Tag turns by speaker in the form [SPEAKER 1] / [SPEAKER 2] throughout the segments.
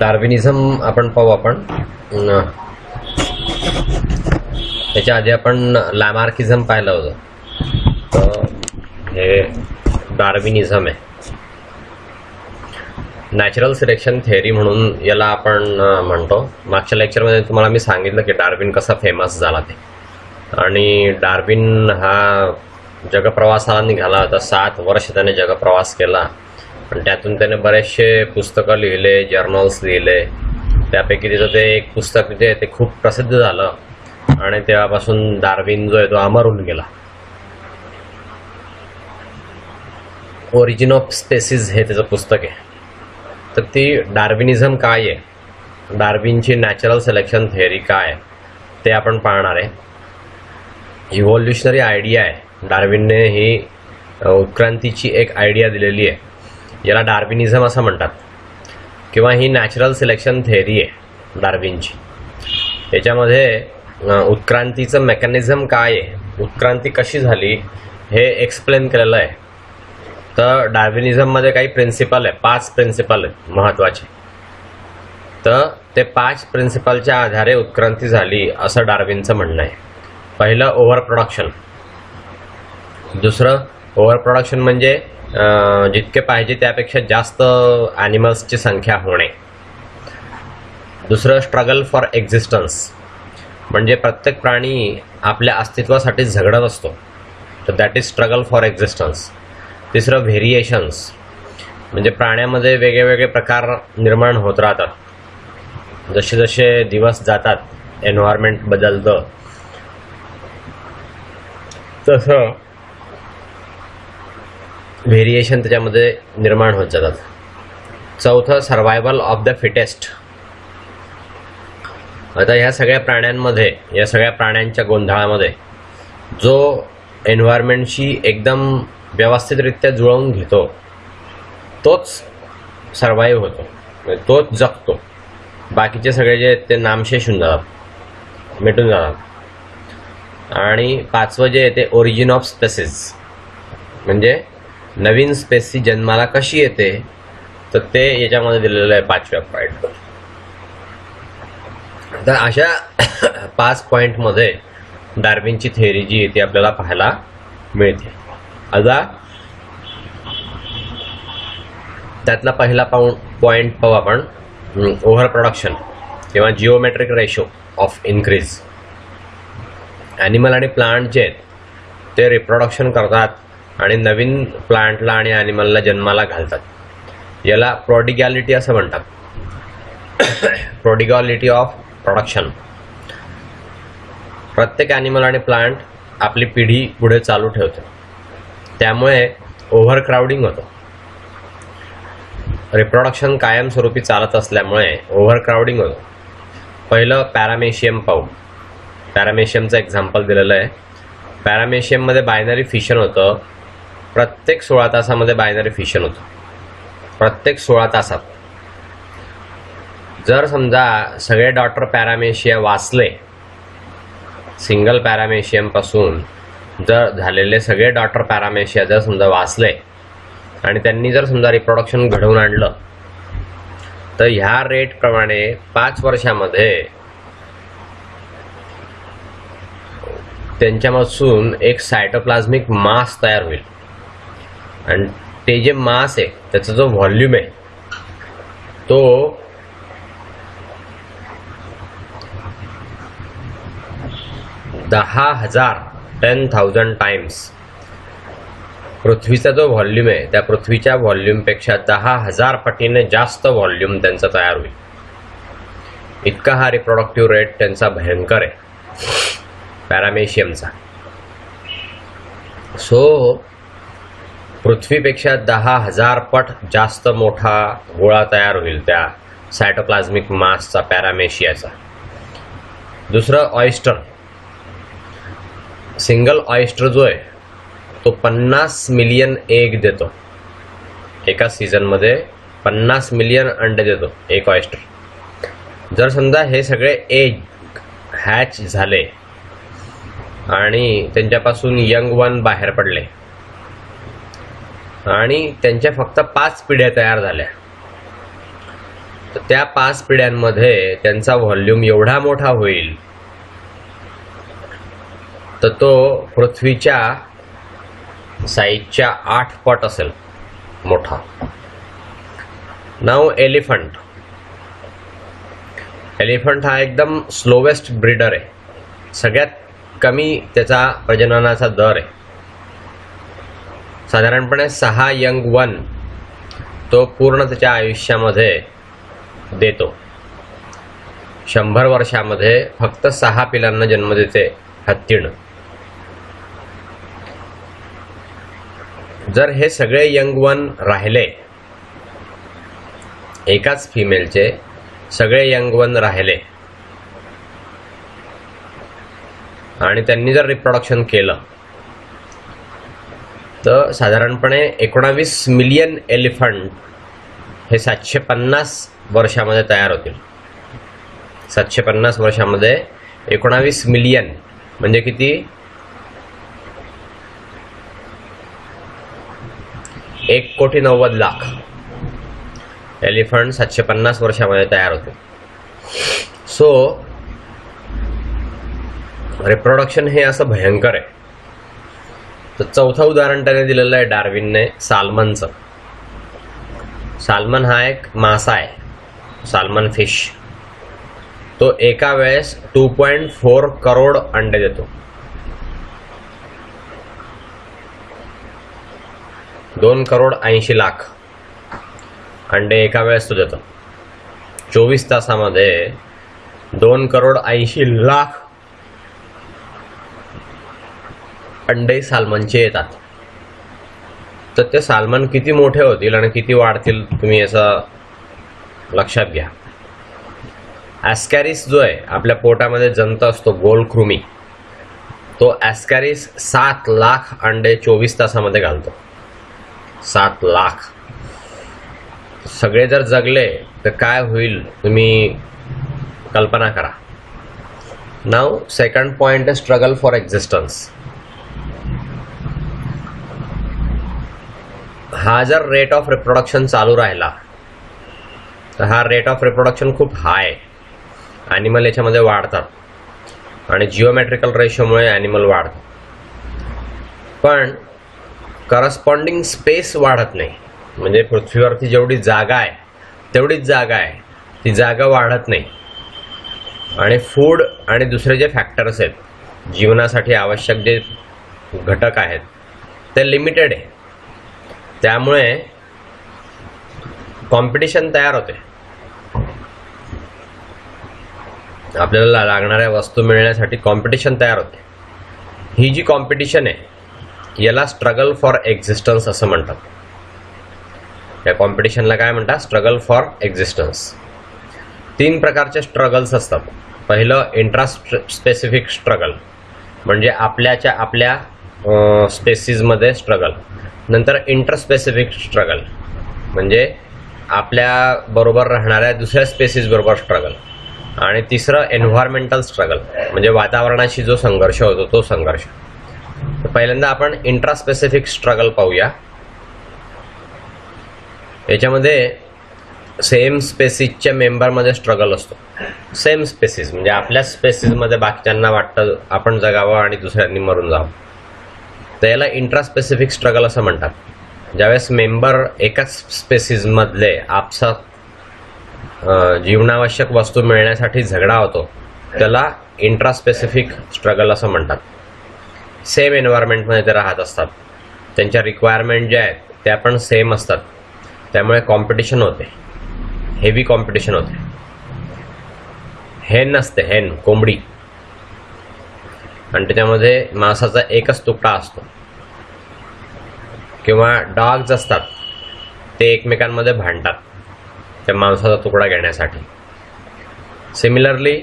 [SPEAKER 1] डार्विनिझम आपण पाहू. आपण त्याच्या आधी आपण लॅमार्किझम पाहिलं होतं. तर हे डार्विनिझम आहे. नॅचरल सिलेक्शन थेअरी म्हणून याला आपण म्हणतो. मागच्या लेक्चरमध्ये तुम्हाला मी सांगितलं की डार्विन कसा फेमस झाला ते. आणि डार्विन हा जगप्रवासाला निघाला होता. 7 वर्ष त्याने जगप्रवास केला आणि त्यातून त्याने बरेचसे पुस्तकं लिहिले, जर्नल्स लिहिले. त्यापैकी त्याचं ते एक पुस्तक जे ते खूप प्रसिद्ध झालं आणि तेव्हापासून डार्विन जो आहे तो अमर होऊन गेला. ओरिजिन ऑफ स्पेसीज हे त्याचं पुस्तक आहे. तर ती डार्विनिझम काय आहे, डार्विनची नॅचरल सिलेक्शन थेअरी काय आहे ते आपण पाहणार आहे. इव्हॉल्युशनरी आयडिया आहे. डार्विनने ही उत्क्रांतीची एक आयडिया दिलेली आहे. याला डार्विनिझम असं म्हणतात किंवा ही नॅचरल सिलेक्शन थेअरी आहे डार्विनची. याच्यामध्ये उत्क्रांतीचं मेकॅनिझम काय आहे, उत्क्रांती कशी झाली हे एक्सप्लेन केलेलं आहे. तर डार्विनिझममध्ये काही प्रिन्सिपल आहे, 5 प्रिन्सिपल आहेत महत्त्वाचे. तर ते 5 प्रिन्सिपलच्या आधारे उत्क्रांती झाली असं डार्विनचं म्हणणं आहे. पहिलं ओव्हर प्रोडक्शन. दुसरं ओव्हर प्रोडक्शन म्हणजे जितके पाहिजे त्यापेक्षा जास्त ॲनिमल्सची संख्या होणे. दुसरं स्ट्रगल फॉर एक्झिस्टन्स म्हणजे प्रत्येक प्राणी आपल्या अस्तित्वासाठी झगडत असतो. तर that is struggle for existence. तिसरं व्हेरिएशन्स म्हणजे प्राण्यामध्ये वेगवेगळे प्रकार निर्माण होत राहतात. जसे जसे दिवस जातात एन्व्हायरमेंट बदलतं तसं व्हेरिएशन त्याच्यामध्ये निर्माण होत जातात. चौथं सर्वायवल ऑफ द फिटेस्ट. आता ह्या सगळ्या प्राण्यांमध्ये, या सगळ्या प्राण्यांच्या गोंधळामध्ये जो एन्व्हायरमेंटशी एकदम व्यवस्थितरित्या जुळवून घेतो तोच सर्वाईव्ह होतो, म्हणजे तोच जगतो. बाकीचे सगळे जे ते नामशेष होऊन जातात, मिटून जातात. आणि 5वं जे आहे ते ओरिजिन ऑफ स्पेसीज म्हणजे नवीन स्पेसी जन्माला कशी येते तर ते याच्यामध्ये दिलेलं आहे 5व्या पॉईंटवर. तर अशा 5 पॉईंटमध्ये डार्विनची थेअरी जी आहे ती आपल्याला पाहायला मिळते. आता त्यातला पहिला पॉईंट पाहू आपण, ओव्हर प्रोडक्शन किंवा geometric ratio of increase. Animal आणि प्लांट जे आहेत ते रिप्रोडक्शन करतात आणि नवीन प्लांटला आणि ॲनिमलला जन्माला घालतात. याला प्रोडिगॅलिटी असं म्हणतात. प्रोडिगॅलिटी ऑफ प्रोडक्शन. प्रत्येक ॲनिमल आणि प्लांट आपली पिढी पुढे चालू ठेवतो. त्यामुळे ओव्हर क्राउडिंग होतं. रिप्रोडक्शन कायमस्वरूपी चालत असल्यामुळे ओव्हर क्राउडिंग होतं. पहिलं पॅरामेशियम पाहू. पॅरामेशियमचं एक्झाम्पल दिलेलं आहे. पॅरामेशियममध्ये बायनरी फिशन होतं. प्रत्येक 16 तासामध्ये बायनरी फिशन होतं. प्रत्येक 16 तासात. जर समजा सगळे डॉटर पॅरामेशिया वाचले, सिंगल पॅरामेशियमपासून जर झालेले सगळे डॉटर पॅरामेशिया जर समजा वाचले आणि त्यांनी जर समजा रिप्रोडक्शन घडवून आणलं तर ह्या रेटप्रमाणे 5 वर्षामध्ये त्यांच्यापासून एक सायटोप्लाझ्मिक मास तयार होईल. आणि ते जे मास आहे त्याचा जो व्हॉल्यूम आहे तो 10,000 टाइम्स पृथ्वीचा जो व्हॉल्यूम आहे त्या पृथ्वीच्या व्हॉल्यूमपेक्षा 10,000 पटीने जास्त व्हॉल्यूम त्यांचा तयार होईल. इतका हा रिप्रोडक्टिव्ह रेट त्यांचा भयंकर आहे पॅरामेशियमचा. सो पृथ्वीपेक्षा 10,000 पट जास्त मोठा गोळा तयार होईल त्या सायटोप्लाझ्मिक मासचा, पॅरामेशियाचा. दुसरं ऑयस्टर. सिंगल ऑयस्टर जो आहे तो 50 मिलियन एग देतो. एका सीझनमध्ये 50 मिलियन अंडे देतो एक ऑयस्टर. जर समजा हे सगळे एग हॅच झाले आणि त्यांच्यापासून यंग वन बाहेर पडले आणि त्यांच्या फक्त 5 पिढ्या तयार झाल्या तर त्या 5 पिढ्यांमध्ये त्यांचा व्हॉल्यूम एवढा मोठा होईल तर तो पृथ्वीच्या साईजच्या 8 पट असेल मोठा. नाव एलिफंट हा एकदम स्लोवेस्ट ब्रीडर आहे. सगळ्यात कमी त्याचा प्रजननाचा दर आहे. साधारणपणे 6 यंग वन तो पूर्ण त्याच्या आयुष्यामध्ये देतो. 100 वर्षामध्ये फक्त 6 पिलांना जन्म देते हत्तीण. जर हे सगळे यंग वन राहिले, एकाच फिमेलचे सगळे यंग वन राहिले आणि त्यांनी जर रिप्रोडक्शन केलं तर साधारणपणे 19 मिलियन एलिफंट हे 750 वर्षामध्ये तयार होतील. 750 वर्षामध्ये 19 मिलियन म्हणजे किती? 1,90,00,000 एलिफंट 750 वर्षामध्ये तयार होते. सो रिप्रोडक्शन हे असं भयंकर आहे. तर चौथं उदाहरण त्याने दिलेलं आहे डार्विनने साल्मनचं. साल्मन हा एक मासा आहे, साल्मन फिश. तो एका वेळेस 2.4 करोड अंडे देतो. 2,80,00,000 अंडे एका वेळेस तो देतो. 24 तासामध्ये 2,80,00,000 अंडे साल्मनचे येतात. तर ते साल्मन किती मोठे होतील आणि किती वाढतील तुम्ही याचं लक्षात घ्या. ॲस्कॅरिस जो आहे आपल्या पोटामध्ये जंत असतो गोलकृमी, तो ॲस्कॅरिस 7 लाख अंडे 24 तासामध्ये घालतो. 7 लाख. सगळे जर जगले तर काय होईल तुम्ही कल्पना करा. नाव सेकंड पॉइंट आहे स्ट्रगल फॉर एक्झिस्टन्स. हा जर रेट ऑफ रिप्रोडक्शन चालू राहिला तर हा रेट ऑफ रिप्रोडक्शन खूप हाय. ॲनिमल याच्यामध्ये वाढतात आणि जिओमेट्रिकल रेशोमुळे ॲनिमल वाढतात, पण करस्पॉन्डिंग स्पेस वाढत नाही. म्हणजे पृथ्वीवरती जेवढी जागा आहे तेवढीच जागा आहे, ती जागा वाढत नाही. आणि फूड आणि दुसरे जे फॅक्टर्स आहेत जीवनासाठी आवश्यक जे घटक आहेत ते लिमिटेड आहे. त्यामुळे कॉम्पिटिशन तयार होते. आपल्याला लागणाऱ्या वस्तू मिळण्यासाठी कॉम्पिटिशन तयार होते. ही जी कॉम्पिटिशन आहे याला स्ट्रगल फॉर एक्झिस्टन्स असं म्हणतात. या कॉम्पिटिशनला काय म्हणतात? Struggle for existence. 3 प्रकारचे स्ट्रगल्स असतात. पहिलं इंट्रा स्पेसिफिक स्ट्रगल, म्हणजे आपल्या स्पेसीजमध्ये स्ट्रगल. नंतर इंटरस्पेसिफिक स्ट्रगल, म्हणजे आपल्या बरोबर राहणाऱ्या दुसऱ्या स्पेसीज बरोबर स्ट्रगल. आणि तिसरं एन्व्हायरमेंटल स्ट्रगल, म्हणजे वातावरणाशी जो संघर्ष होतो तो संघर्ष. तर पहिल्यांदा आपण इंट्रास्पेसिफिक स्ट्रगल पाहूया. याच्यामध्ये सेम स्पेसीजच्या मेंबरमध्ये स्ट्रगल असतो. सेम स्पेसीज म्हणजे आपल्या स्पेसीजमध्ये बाकीच्यांना वाटतं आपण जगावं आणि दुसऱ्यांनी मरून जावं, तर याला इंट्रास्पेसिफिक स्ट्रगल असं म्हणतात. ज्यावेळेस मेंबर एकाच स्पेसीजमधले आपसात जीवनावश्यक वस्तू मिळण्यासाठी झगडा होतो त्याला इंट्रास्पेसिफिक स्ट्रगल असं म्हणतात. सेम एन्व्हायरमेंटमध्ये ते राहत असतात, त्यांच्या रिक्वायरमेंट ज्या आहेत त्या पण सेम असतात, त्यामुळे कॉम्पिटिशन होते, हेवी कॉम्पिटिशन होते. हेन असते, हेन कोंबडी, आणि त्याच्यामध्ये मांसाचा एकच तुकडा असतो. किंवा डॉग्स असतात, ते एकमेकांमध्ये भांडतात त्या मांसाचा तुकडा घेण्यासाठी. सिमिलरली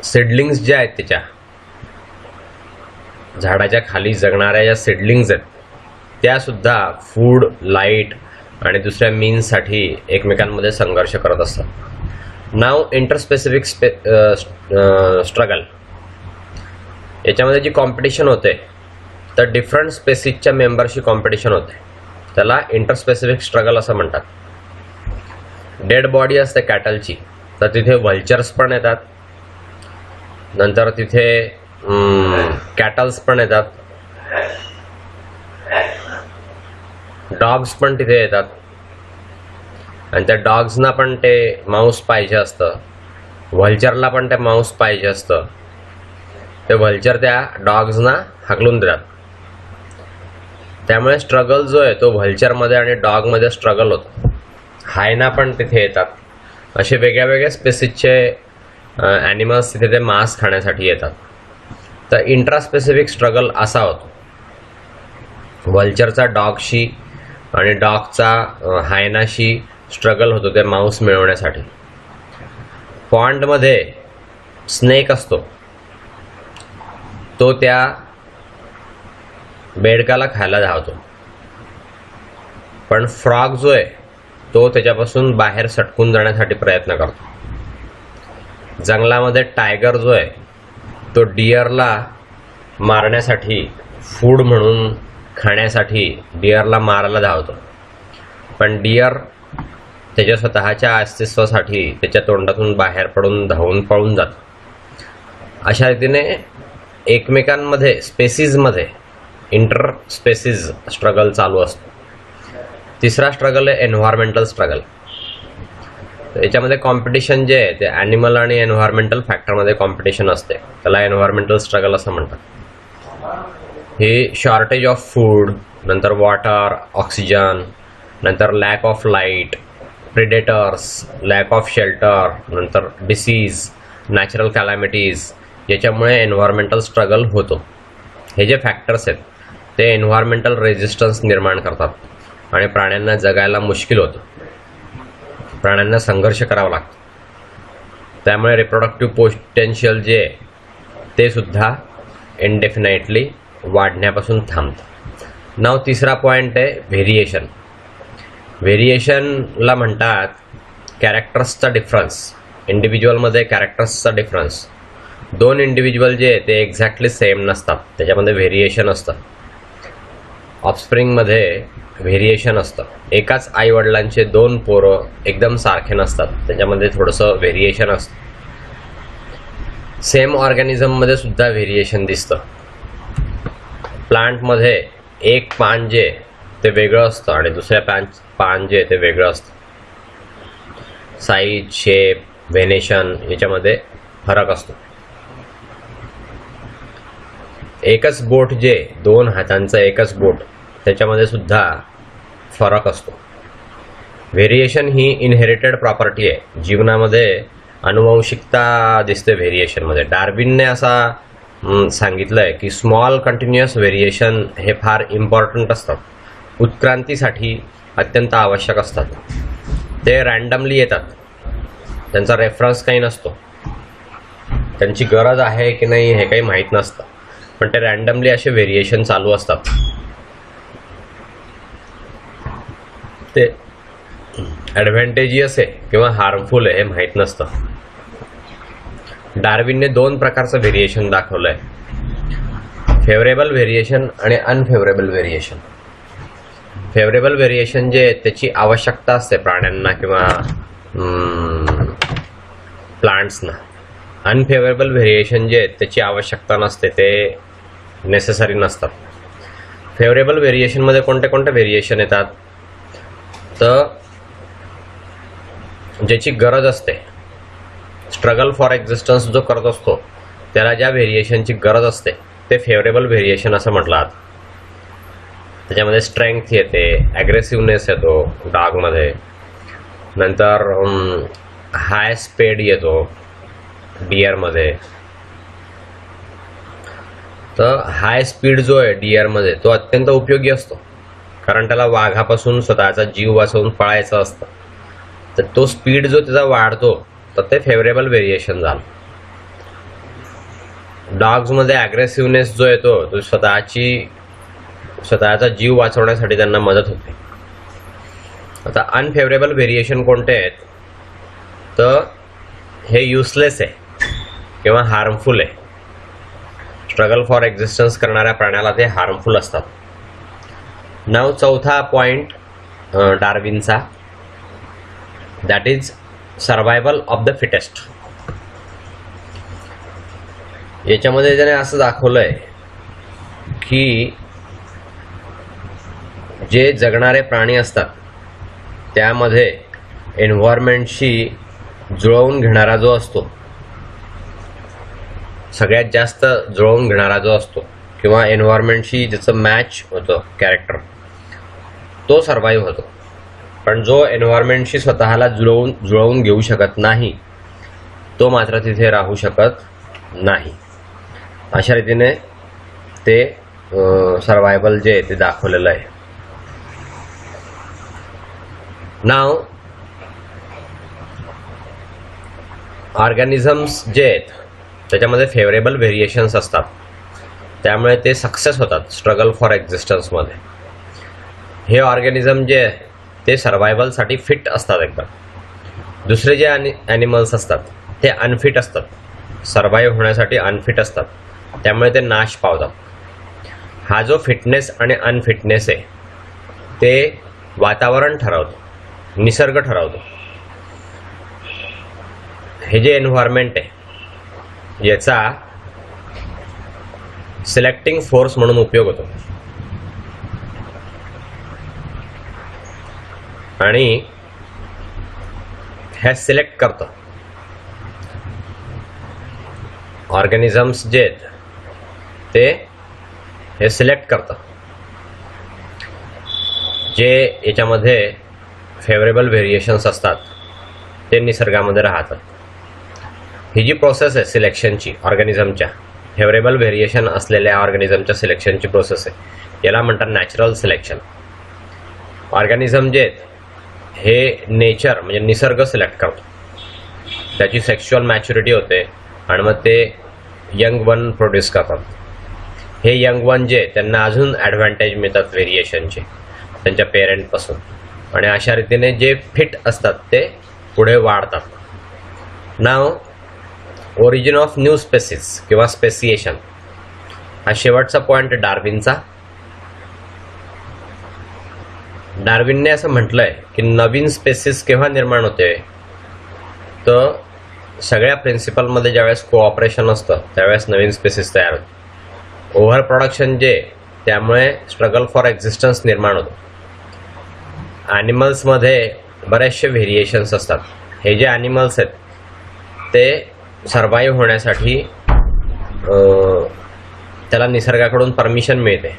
[SPEAKER 1] सिडलिंग्स ज्या आहेत त्याच्या झाडाच्या खाली जगणाऱ्या ज्या सिडलिंग्स आहेत त्या सुद्धा फूड, लाईट आणि दुसऱ्या मीन्ससाठी एकमेकांमध्ये संघर्ष करत असतात. नाव इंटरस्पेसिफिक स्ट्रगल. याच्यामध्ये जी कॉम्पिटिशन होते तर डिफरंट स्पेसीजच्या मेंबरशी कॉम्पिटिशन होते, त्याला इंटरस्पेसिफिक स्ट्रगल असं म्हणतात. डेड बॉडी असते कॅटलची, तर तिथे व्हल्चर्स पण येतात, नंतर तिथे कॅटल्स पण येतात, डॉग्स पण तिथे येतात, आणि त्या डॉग्सना पण ते मांस पाहिजे असतं, व्हल्चरला पण ते मांस पाहिजे असतं. ते व्हल्चर त्या डॉग्सना हाकलून देतात. त्यामुळे स्ट्रगल जो आहे तो व्हल्चरमध्ये आणि डॉगमध्ये स्ट्रगल होतो. हायना पण तिथे येतात. असे वेगळ्या वेगळ्या स्पेसिसचे ॲनिमल्स तिथे ते मांस खाण्यासाठी येतात. तर इंट्रास्पेसिफिक स्ट्रगल असा होतो. व्हल्चरचा डॉगशी आणि डॉगचा हायनाशी स्ट्रगल होतो ते मांस मिळवण्यासाठी. पॉन्डमध्ये स्नेक असतो, तो त्या बेडकाला खायला धावतो, पण फ्रॉग जो आहे तो त्याच्यापासून बाहेर सटकून जाण्यासाठी प्रयत्न करतो. जंगलामध्ये टायगर जो आहे तो डिअरला मारण्यासाठी, फूड म्हणून खाण्यासाठी डिअरला मारायला धावतो, पण डिअर त्याच्या स्वतःच्या अस्तित्वासाठी त्याच्या तोंडातून बाहेर पडून धावून पळून जातो. अशा रीतीने एकमेकांमध्ये स्पेसीजमध्ये इंटर स्पेसीज स्ट्रगल चालू असतो. तिसरा स्ट्रगल आहे एन्व्हायरमेंटल स्ट्रगल. याच्यामध्ये कॉम्पिटिशन जे आहे ते ॲनिमल आणि एन्व्हायरमेंटल फॅक्टरमध्ये कॉम्पिटिशन असते. त्याला एन्व्हायरमेंटल स्ट्रगल असं म्हणतात. हे शॉर्टेज ऑफ फूड, नंतर वॉटर, ऑक्सिजन, नंतर lack of light, predators, lack of shelter, नंतर डिसीज, नॅचरल कॅलॅमिटीज, याच्यामुळे एन्व्हायरमेंटल स्ट्रगल होतो. हे जे फॅक्टर्स आहेत ते एन्व्हायरमेंटल रेझिस्टन्स निर्माण करतात आणि प्राण्यांना जगायला मुश्किल होतं. प्राण्यांना संघर्ष करावा लागतो. त्यामुळे रिप्रोडक्टिव्ह पोटेन्शियल जे आहे ते सुद्धा इनडेफिनाइटली वाढण्यापासून थांबतं. नाव तिसरा पॉईंट आहे व्हेरिएशन. व्हेरिएशनला म्हणतात कॅरेक्टर्सचा डिफरन्स. इंडिव्हिज्युअलमध्ये कॅरेक्टर्सचा डिफरन्स. दोन इंडिव्हिज्युअल जे ते एक्झॅक्टली सेम नसतात, त्याच्यामध्ये व्हेरिएशन असतं. ऑफस्प्रिंगमध्ये व्हेरिएशन असतं. एकाच आईवडिलांचे दोन पोरं एकदम सारखे नसतात, त्याच्यामध्ये थोडंसं व्हेरिएशन असतं. सेम ऑर्गॅनिझममध्ये सुद्धा व्हेरिएशन दिसतं. प्लांटमध्ये एक पान जे ते वेगळं असतं आणि दुसऱ्या पान जे ते वेगळं असतं. साईज, शेप, व्हेनेशन याच्यामध्ये फरक असतो. एकच बोट जे दोन हातांचं एकच बोट त्याच्यामध्ये सुद्धा फरक असतो. व्हेरिएशन ही इनहेरिटेड प्रॉपर्टी आहे. जीवनामध्ये अनुवंशिकता दिसते व्हेरिएशनमध्ये. डार्विनने असा सांगितलं आहे की स्मॉल कंटिन्युअस व्हेरिएशन हे फार इम्पॉर्टंट असतात, उत्क्रांतीसाठी अत्यंत आवश्यक असतात. ते रँडमली येतात, त्यांचा रेफरन्स काही नसतो, त्यांची गरज आहे की नाही हे काही माहीत नसतं, पण ते रँडमली असे व्हेरिएशन चालू असतात. ते ॲडव्हान्टेजियस आहे किंवा हार्मफुल आहे हे माहीत नसतं. डार्विनने दोन प्रकारचं व्हेरिएशन दाखवलं आहे, फेवरेबल व्हेरिएशन आणि अनफेवरेबल व्हेरिएशन. फेवरेबल व्हेरिएशन जे त्याची आवश्यकता असते प्राण्यांना किंवा प्लांट्सना. अनफेवरेबल व्हेरिएशन जे त्याची आवश्यकता नसते, ते नेसेसरी नसतात. फेवरेबल व्हेरिएशनमध्ये कोणते कोणते व्हेरिएशन येतात, तर ज्याची गरज असते, स्ट्रगल फॉर एक्झिस्टन्स जो करत असतो त्याला ज्या व्हेरिएशनची गरज असते ते फेवरेबल व्हेरिएशन असं म्हटलं जातं. त्याच्यामध्ये स्ट्रेंथ येते, ॲग्रेसिव्हनेस येतो डॉगमध्ये, नंतर हाय स्पीड येतो डिअरमध्ये. तर हाय स्पीड जो आहे डिअरमध्ये तो अत्यंत उपयोगी असतो, कारण त्याला वाघापासून स्वतःचा जीव वाचवून पळायचं असतं. तर तो स्पीड जो त्याचा वाढतो तर ते फेवरेबल व्हेरिएशन झालं. डॉग्समध्ये ॲग्रेसिव्हनेस जो येतो तो स्वतःचा जीव वाचवण्यासाठी त्यांना मदत होते. आता अनफेवरेबल व्हेरिएशन कोणते आहेत, तर हे युजलेस आहे किंवा हार्मफुल आहे. स्ट्रगल फॉर एक्झिस्टन्स करणाऱ्या प्राण्याला ते हार्मफुल असतात. नाव चौथा पॉईंट डार्विनचा, that is survival of the fittest. याच्यामध्ये त्याने असं दाखवलंय की जे जगणारे प्राणी असतात त्यामध्ये एन्व्हायरमेंटशी जुळवून घेणारा जो असतो, सगळ्यात जास्त जुळवून घेणारा जो असतो किंवा एन्व्हायरमेंटशी ज्याचं मॅच होतं कॅरेक्टर, तो सर्वाईव्ह होतो. पण जो एन्व्हायरमेंटशी स्वतःला जुळवून घेऊ शकत नाही तो मात्र तिथे राहू शकत नाही. अशा रीतीने ते सर्वायवल जे आहे ते दाखवलेलं आहे. नाव ऑर्गॅनिझम्स जे आहेत त्याच्यामध्ये फेवरेबल व्हेरिएशन्स असतात, त्यामुळे ते सक्सेस होतात स्ट्रगल फॉर एक्झिस्टन्समध्ये. हे ऑर्गॅनिझम जे आहे ते सर्वायवलसाठी फिट असतात एकदम. दुसरे जे ॲनिमल्स असतात ते अनफिट असतात, सर्वाईव्ह होण्यासाठी अनफिट असतात, त्यामुळे ते नाश पावतात. हा जो फिटनेस आणि अनफिटनेस आहे ते वातावरण ठरवतं, निसर्ग ठरवतो. हे जे एन्व्हायरमेंट आहे याचा सिलेक्टिंग फोर्स म्हणून उपयोग होतो आणि हे सिलेक्ट करतं. ऑर्गॅनिझम्स जे आहेत ते हे सिलेक्ट करतं जे याच्यामध्ये फेवरेबल व्हेरिएशन्स असतात ते निसर्गामध्ये राहतात. ही जी प्रोसेस आहे सिलेक्शनची, ऑर्गॅनिझमच्या फेवरेबल व्हेरिएशन असलेल्या ऑर्गॅनिझमच्या सिलेक्शनची प्रोसेस आहे, याला म्हणतात नॅचरल सिलेक्शन. ऑर्गॅनिझम जे आहेत हे नेचर म्हणजे निसर्ग सिलेक्ट करतो, त्याची सेक्शुअल मॅच्युरिटी होते आणि मग ते यंग वन प्रोड्यूस करतात. हे यंग वन जे त्यांना अजून ॲडव्हान्टेज मिळतात व्हेरिएशनचे त्यांच्या पेरेंटपासून, आणि अशा रीतीने जे फिट असतात ते पुढे वाढतात. नाव ओरिजिन ऑफ न्यू स्पेसिस किंवा स्पेसिएशन हा शेवटचा पॉईंट डार्विनचा. डार्विनने असं म्हटलंय की नवीन स्पेसिस केव्हा निर्माण होते, तर सगळ्या प्रिन्सिपलमध्ये ज्यावेळेस कोऑपरेशन असतं त्यावेळेस नवीन स्पेसिस तयार होते. ओव्हर प्रोडक्शन जे त्यामुळे स्ट्रगल फॉर एक्झिस्टन्स निर्माण होतो. ॲनिमल्समध्ये बरेचसे व्हेरिएशन्स असतात. हे जे ॲनिमल्स आहेत ते सर्वाईव्ह होण्यासाठी त्याला निसर्गाकडून परमिशन मिळते.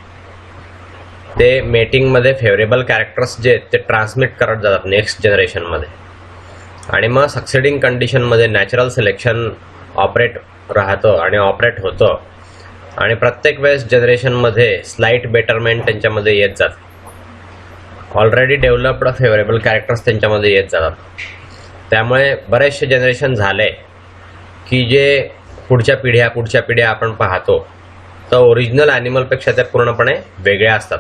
[SPEAKER 1] ते मेटिंगमध्ये फेवरेबल कॅरेक्टर्स जे आहेत ते ट्रान्समिट करत जातात नेक्स्ट जनरेशनमध्ये, आणि मग सक्सेडिंग कंडिशनमध्ये नॅचरल सिलेक्शन ऑपरेट राहतं आणि ऑपरेट होतं, आणि प्रत्येक वेळेस जनरेशनमध्ये स्लाईट बेटरमेंट त्यांच्यामध्ये येत जाते. ऑलरेडी डेव्हलप्ड फेवरेबल कॅरेक्टर्स त्यांच्यामध्ये येत जातात. त्यामुळे बरेचसे जनरेशन झाले की जे पुढच्या पिढ्या आपण पाहतो तर ओरिजिनल ॲनिमलपेक्षा त्या पूर्णपणे वेगळ्या असतात.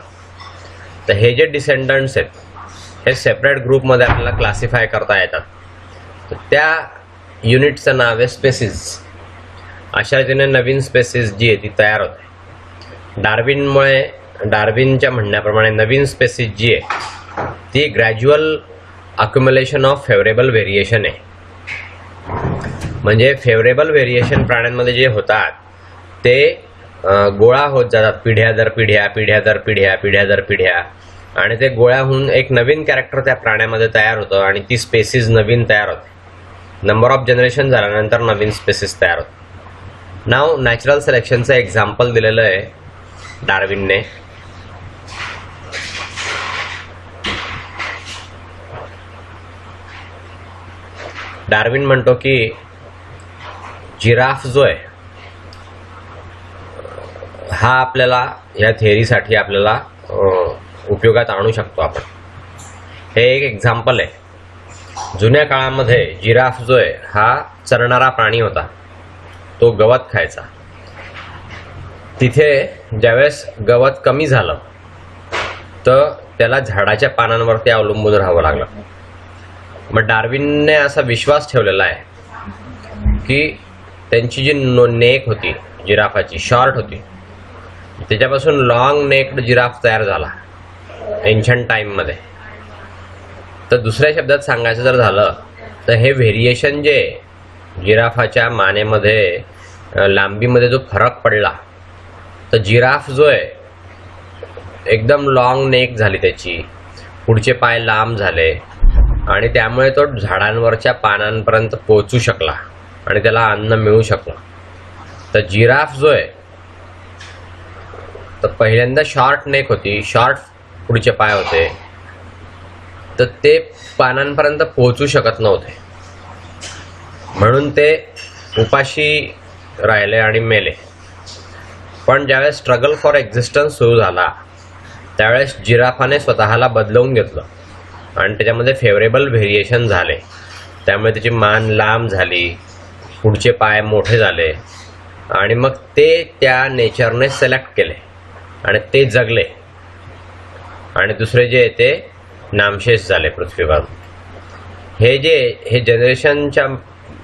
[SPEAKER 1] तर हे जे डिसेंडंट्स आहेत हे सेपरेट ग्रुपमध्ये आपल्याला क्लासिफाय करता येतात. तर त्या युनिटचं नाव आहे स्पेसिस. अशा रीतीने नवीन स्पेसिस जी आहे ती तयार होते. डार्विनच्या म्हणण्याप्रमाणे नवीन स्पेसिस जी आहे ती gradual accumulation of favourable variation आहे. म्हणजे फेवरेबल व्हेरिएशन प्राण्यांमध्ये जे होतात ते गोळा होत जातात पिढ्या दर पिढ्या, आणि ते गोळा होऊन एक नवीन कॅरेक्टर त्या प्राण्यामध्ये तयार होतं आणि ती स्पेसिस नवीन तयार होते. नंबर ऑफ जनरेशन झाल्यानंतर नवीन स्पेसिस तयार होते. नाव नॅचरल सिलेक्शनचं एक्झाम्पल दिलेलं आहे डार्विनने. डार्विन म्हणतो की जिराफ जो आहे हा आपल्याला या थेअरीसाठी आपल्याला उपयोगात आणू शकतो आपण. हे एक एक्झाम्पल आहे. जुन्या काळामध्ये जिराफ जो आहे हा चरणारा प्राणी होता, तो गवत खायचा. तिथे ज्यावेळेस गवत कमी झालं तर त्याला झाडाच्या पानांवरती अवलंबून राहावं लागलं. मग डार्विनने असा विश्वास ठेवलेला आहे की त्यांची जी नेक होती जिराफाची, शॉर्ट होती, त्याच्यापासून लॉंग नेक्ड जिराफ तयार झाला एन्शंट टाईममध्ये. तर दुसऱ्या शब्दात सांगायचं जर झालं तर हे व्हेरिएशन जे जिराफाच्या मानेमध्ये लांबीमध्ये जो फरक पडला, तर जिराफ जो आहे एकदम लॉंग नेक झाली त्याची, पुढचे पाय लांब झाले आणि त्यामुळे तो झाडांवरच्या पानांपर्यंत पोहोचू शकला आणि त्याला अन्न मिळू शकलं. तर जिराफ जो आहे तर पहिल्यांदा शॉर्ट नेक होती, शॉर्ट पुढचे पाय होते, तर ते पानांपर्यंत पोहोचू शकत नव्हते, म्हणून ते उपाशी राहिले आणि मेले. पण ज्यावेळेस स्ट्रगल फॉर एक्झिस्टन्स सुरू झाला त्यावेळेस जिराफाने स्वतःला बदलवून घेतलं आणि त्याच्यामध्ये फेवरेबल व्हेरिएशन झाले. त्यामुळे त्याची मान लांब झाली, पुढचे पाय मोठे झाले आणि मग ते त्या नेचरने सिलेक्ट केले आणि ते जगले आणि दुसरे जे ते नामशेष झाले पृथ्वीवर. हे जनरेशनच्या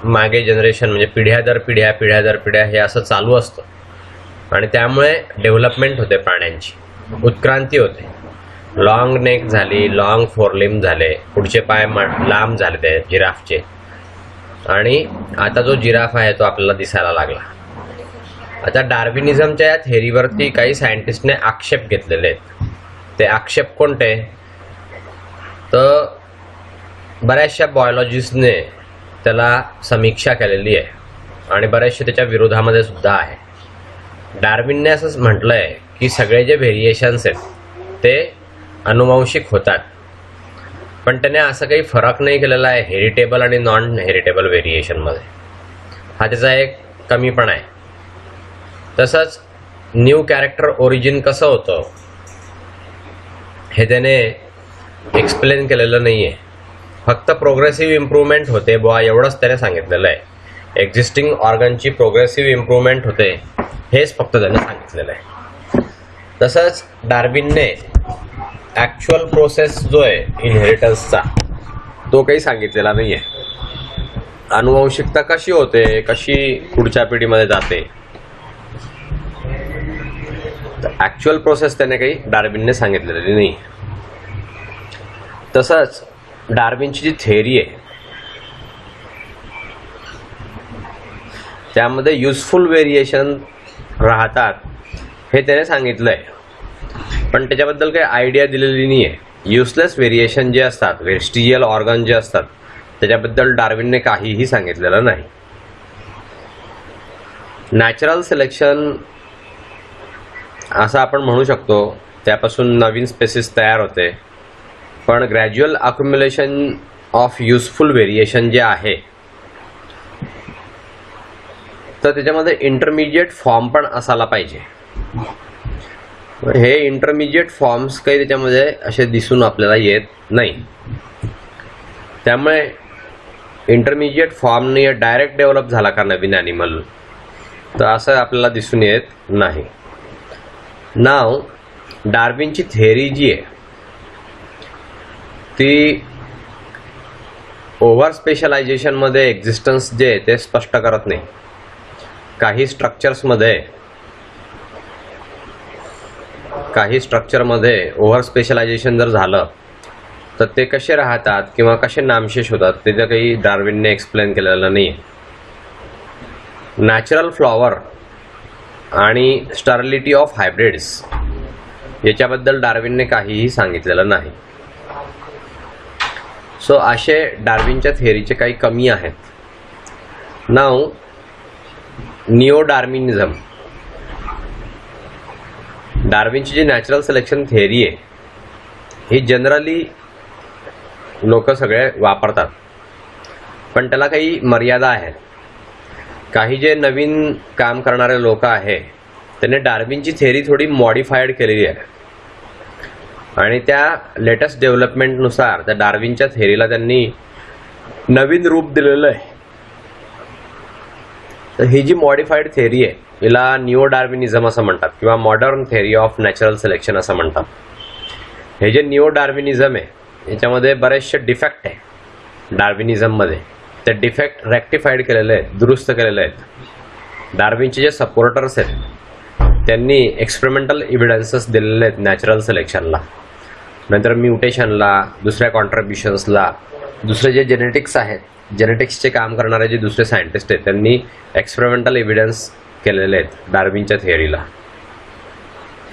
[SPEAKER 1] मागे जनरेशन म्हणजे पिढ्या दर पिढ्या हे असं चालू असतं आणि त्यामुळे डेव्हलपमेंट होते, प्राण्यांची उत्क्रांती होते. लॉंग नेक झाली, लॉंग फोरलिम झाले, पुढचे पाय लांब झाले ते जिराफचे आणि आता जो जिराफ आहे तो आपल्याला दिसायला लागला. आता डार्विनिझमच्या या थेअरीवरती काही सायंटिस्टने आक्षेप घेतलेले आहेत. ते आक्षेप कोणते? तर बऱ्याचशा बायोलॉजिस्टने त्याला समीक्षा केलेली आहे आणि बरेचसे त्याच्या विरोधामध्ये सुद्धा आहे. डार्विनने असं म्हटलं आहे की सगळे जे व्हेरिएशन्स आहेत ते अनुवांशिक होतात, पण त्याने असं काही फरक नाही केलेला आहे हेरिटेबल आणि नॉन हेरिटेबल व्हेरिएशनमध्ये. हा त्याचा एक कमीपणा आहे. तसंच न्यू कॅरेक्टर ओरिजिन कसं होतं हे त्याने एक्सप्लेन केलेलं नाही आहे. फक्त प्रोग्रेसिव्ह इम्प्रूव्हमेंट होते बुवा एवढंच त्याने सांगितलेलं आहे. एक्झिस्टिंग ऑर्गनची प्रोग्रेसिव्ह इम्प्रूव्हमेंट होते हेच फक्त त्याने सांगितलेलं आहे. तसंच डार्विनने ॲक्च्युअल प्रोसेस जो आहे इनहेरिटन्सचा तो काही सांगितलेला नाही आहे. अनुवंशिकता कशी होते, कशी पुढच्या पिढीमध्ये जाते, तर ॲक्च्युअल प्रोसेस त्याने काही डार्विनने सांगितलेली नाही. तसंच डार्विनची जी थेअरी आहे त्यामध्ये युजफुल व्हेरिएशन राहतात हे त्याने सांगितलं आहे, पण त्याच्याबद्दल काही आयडिया दिलेली नाही आहे. युजलेस व्हेरिएशन जे असतात, व्हेस्टिजियल ऑर्गन जे असतात, त्याच्याबद्दल डार्विनने काहीही सांगितलेलं नाही. नॅचरल सिलेक्शन असं आपण म्हणू शकतो, त्यापासून नवीन स्पेसिस तयार होते, पण gradual accumulation of useful variation जे आहे तर त्याच्यामध्ये इंटरमिजिएट फॉर्म पण असायला पाहिजे. हे इंटरमिजिएट फॉर्म्स काही त्याच्यामध्ये असे दिसून आपल्याला येत नाही. त्यामुळे इंटरमिजिएट फॉर्मने डायरेक्ट डेव्हलप झाला का नवीन ॲनिमल, तर असं आपल्याला दिसून येत नाही. नाव डार्विनची थेअरी जी आहे ती ओव्हर स्पेशलायझेशनमध्ये एक्झिस्टन्स जे आहे ते स्पष्ट करत नाही. काही स्ट्रक्चरमध्ये ओव्हर स्पेशलायझेशन जर झालं तर ते कसे राहतात किंवा कसे नामशेष होतात ते तर काही डार्विनने एक्सप्लेन केलेलं नाही. नॅचरल फ्लॉवर आणि स्टरलिटी ऑफ हायब्रिड्स याच्याबद्दल डार्विनने काहीही सांगितलेलं नाही. सो असे डार्विनच्या थेअरीचे काही कमी आहेत. नाव निओ डार्विनिझम, डार्विनची जी नॅचरल सिलेक्शन थेअरी आहे ही जनरली लोक सगळे वापरतात, पण त्याला काही मर्यादा आहेत. काही जे नवीन काम करणारे लोक आहे त्यांनी डार्विनची थेअरी थोडी मॉडिफाईड केलेली आहे आणि त्या लेटेस्ट डेव्हलपमेंटनुसार त्या डार्विनच्या थेअरीला त्यांनी नवीन रूप दिलेलं आहे. तर ही जी मॉडिफाईड थेअरी आहे हिला न्यू डार्विनिझम असं म्हणतात किंवा modern theory of natural selection असं म्हणतात. हे जे न्यू डार्विनिझम आहे याच्यामध्ये बरेचसे डिफेक्ट आहे डार्विनिझममध्ये. ते डिफेक्ट रेक्टिफाईड केलेले आहेत, दुरुस्त केलेले आहेत. डार्विनचे जे सपोर्टर्स आहेत त्यांनी एक्सपेरिमेंटल एव्हिडन्सेस दिलेले आहेत नॅचरल सिलेक्शनला. नंतर म्युटेशनला, दुसऱ्या कॉन्ट्रीब्युशन्सला, दुसरे जे जेनेटिक्स आहेत, जेनेटिक्सचे काम करणारे जे दुसरे सायंटिस्ट आहेत त्यांनी एक्सपेरिमेंटल एव्हिडन्स केलेले आहेत डार्विनच्या थिअरीला,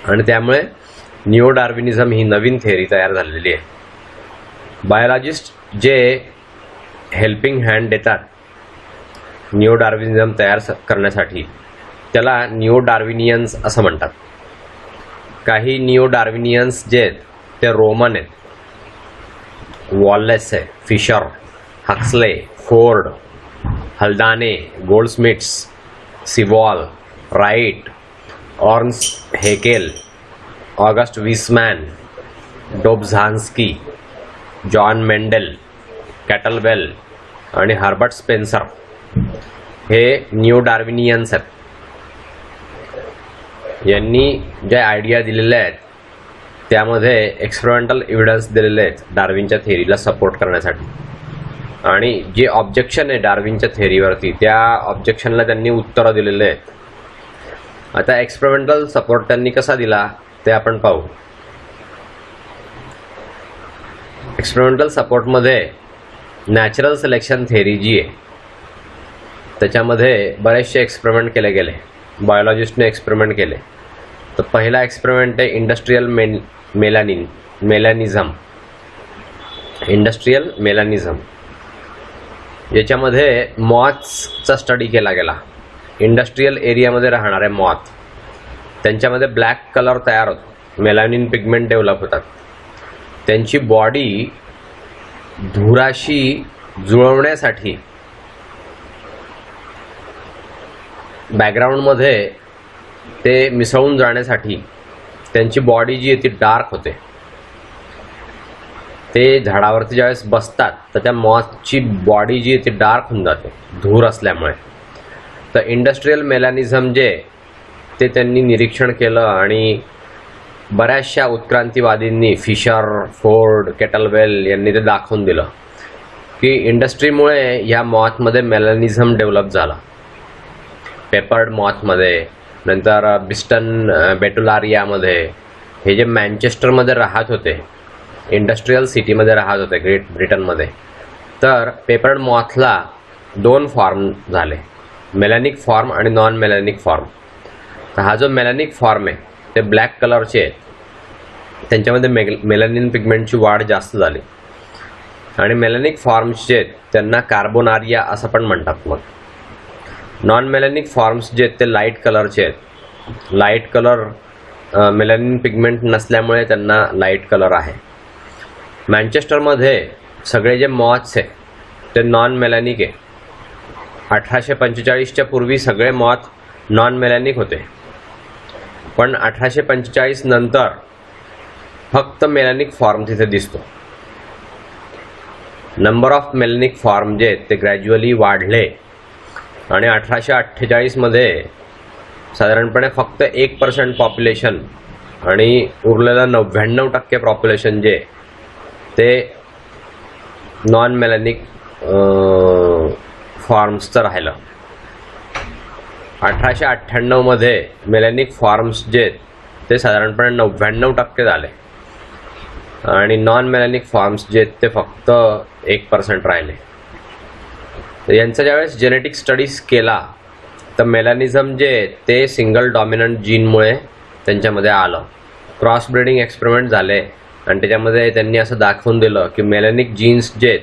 [SPEAKER 1] आणि त्यामुळे निओ डार्विनिझम ही नवीन थिअरी तयार झालेली आहे. बायोलॉजिस्ट जे हेल्पिंग हँड देतात निओ डार्विनिझम तयार करण्यासाठी त्याला निओ डार्विनियन्स असं म्हणतात. काही निओ डार्विनियन्स जे आहेत ते रोमन आहेत, वॉलेस आहे, Fisher, Huxley, Ford, Haldane, Goldschmidts, Sewall, Wright, Ernst Haeckel, August Weismann, Dobzhansky, John Mendel, Kettlewell आणि हर्बर्ट स्पेन्सर हे निओ डार्विनियन्स आहेत. यांनी जे आयडिया दिलेले आहेत त्यामध्ये एक्सपेरिमेंटल एव्हिडन्स दिलेले आहेत डार्विनच्या थिअरीला सपोर्ट करण्यासाठी, आणि जे ऑब्जेक्शन आहे डार्विनच्या थिअरीवरती त्या ऑब्जेक्शनला त्यांनी उत्तरं दिलेले आहेत. आता एक्सपेरिमेंटल सपोर्ट त्यांनी कसा दिला ते आपण पाहू. एक्सपेरिमेंटल सपोर्टमध्ये नॅचरल सिलेक्शन थिअरी जी आहे त्याच्यामध्ये बरेचसे एक्सपेरिमेंट केले गेले, बायोलॉजिस्टने एक्सपेरिमेंट केले. तर पहिला एक्सपेरिमेंट आहे इंडस्ट्रियल मेलॅनिझम. इंडस्ट्रियल मेलॅनिझम याच्यामध्ये मॉथ्सचा स्टडी केला गेला. इंडस्ट्रियल एरियामध्ये राहणारे मॉथ, त्यांच्यामध्ये ब्लॅक कलर तयार होतो, मेलॅनिन पिगमेंट डेव्हलप होतात. त्यांची बॉडी धुराशी जुळवण्यासाठी बॅकग्राऊंडमध्ये ते मिसळून जाण्यासाठी त्यांची बॉडी जी आहे ती डार्क होते. ते झाडावरती ज्यावेळेस बसतात तर त्या मॉथची बॉडी जी आहे ती डार्क होऊन जाते धूर असल्यामुळे. तर इंडस्ट्रियल मेलॅनिझम जे ते त्यांनी निरीक्षण केलं आणि बऱ्याचशा उत्क्रांतीवादींनी, फिशर, फोर्ड, केटलबेल यांनी ते दाखवून दिलं की इंडस्ट्रीमुळे ह्या मॉथमध्ये मेलॅनिझम डेव्हलप झाला. पेपर्ड मॉथमध्ये, नंतर बिस्टन बेटुलारियामध्ये, हे जे मँचेस्टरमध्ये राहत होते, इंडस्ट्रियल सिटीमध्ये राहत होते ग्रेट ब्रिटनमध्ये, तर पेपर्ड मॉथला 2 फॉर्म झाले, मेलॅनिक फॉर्म आणि नॉन मेलॅनिक फॉर्म. तर हा जो मेलॅनिक फॉर्म आहे ते ब्लॅक कलरचे आहेत, त्यांच्यामध्ये मेलॅनिन पिगमेंटची वाढ जास्त झाली. आणि मेलॅनिक फॉर्म्स जे आहेत त्यांना कार्बोनारिया असं पण म्हणतात. मग नॉन मेलॅनिक फॉर्म्स जे आहेत ते लाईट कलरचे आहेत. लाईट कलर मेलॅनिन पिगमेंट नसल्यामुळे त्यांना लाईट कलर आहे. मँचेस्टरमध्ये सगळे जे मॉथ्स आहे ते नॉन मेलॅनिक आहे. 1845च्या पूर्वी सगळे मॉथ नॉन मेलॅनिक होते, पण 1845 नंतर फक्त मेलॅनिक फॉर्म तिथे दिसतो. नंबर ऑफ मेलॅनिक फॉर्म जे आहेत ते ग्रॅज्युअली वाढले आणि 1848मध्ये साधारणपणे फक्त 1% पॉप्युलेशन आणि उरलेलं 99% पॉप्युलेशन जे ते नॉन मेलॅनिक फॉर्म्सचं राहिलं. 1898मध्ये मेलॅनिक फॉर्म्स जे आहेत ते साधारणपणे 99% झाले आणि नॉन मेलॅनिक फॉर्म्स जे आहेत ते फक्त 1% राहिले. यांचा ज्यावेळेस जेनेटिक स्टडीज केला तर मेलॅनिझम जे ते सिंगल डॉमिनंट जीनमुळे त्यांच्यामध्ये आलं. क्रॉस ब्रीडिंग एक्सपेरिमेंट झाले आणि त्याच्यामध्ये त्यांनी असं दाखवून दिलं की मेलॅनिक जीन्स जे आहेत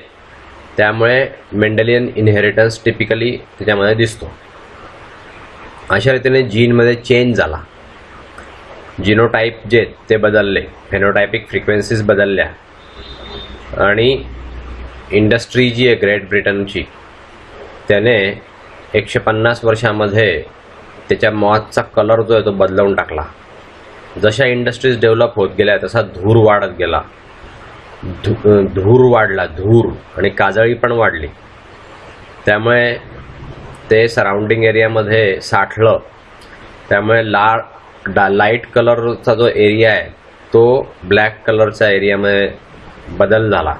[SPEAKER 1] त्यामुळे मेंडेलियन इनहेरिटन्स टिपिकली त्याच्यामध्ये दिसतो. अशा रीतीने जीनमध्ये चेंज झाला, जिनोटाईप जे आहेत ते बदलले, फेनोटायपिक फ्रिक्वेन्सीज बदलल्या आणि इंडस्ट्री जी आहे ग्रेट ब्रिटनची त्याने 150 वर्षामध्ये त्याच्या मॉथचा कलर जो आहे तो बदलवून टाकला. जशा इंडस्ट्रीज डेव्हलप होत गेल्या तसा धूर वाढत गेला, धूर वाढला, धूर आणि काजळी पण वाढली. त्यामुळे ते सराउंडिंग एरियामध्ये साठलं. त्यामुळे लाईट कलरचा जो एरिया आहे तो ब्लॅक कलरच्या एरियामध्ये बदल झाला.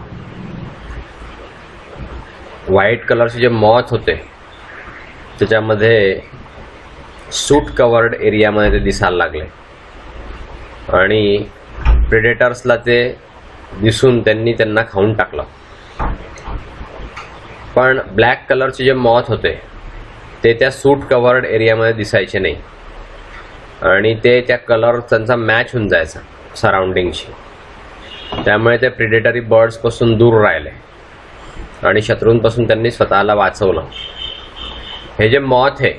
[SPEAKER 1] व्हाईट कलरचे जे मॉथ होते त्याच्यामध्ये सूट कवर्ड एरियामध्ये ते दिसायला लागले आणि प्रेडेटर्सला ते दिसून त्यांनी त्यांना खाऊन टाकलं. पण ब्लॅक कलरचे जे मॉथ होते ते त्या सूट कव्हर्ड एरियामध्ये दिसायचे नाही आणि ते त्या कलर त्यांचा मॅच होऊन जायचा सराउंडिंगशी. त्यामुळे ते प्रिडेटरी बर्ड्सपासून दूर राहिले आणि शत्रूंपासून त्यांनी स्वतःला वाचवलं. हे जे मॉथ आहे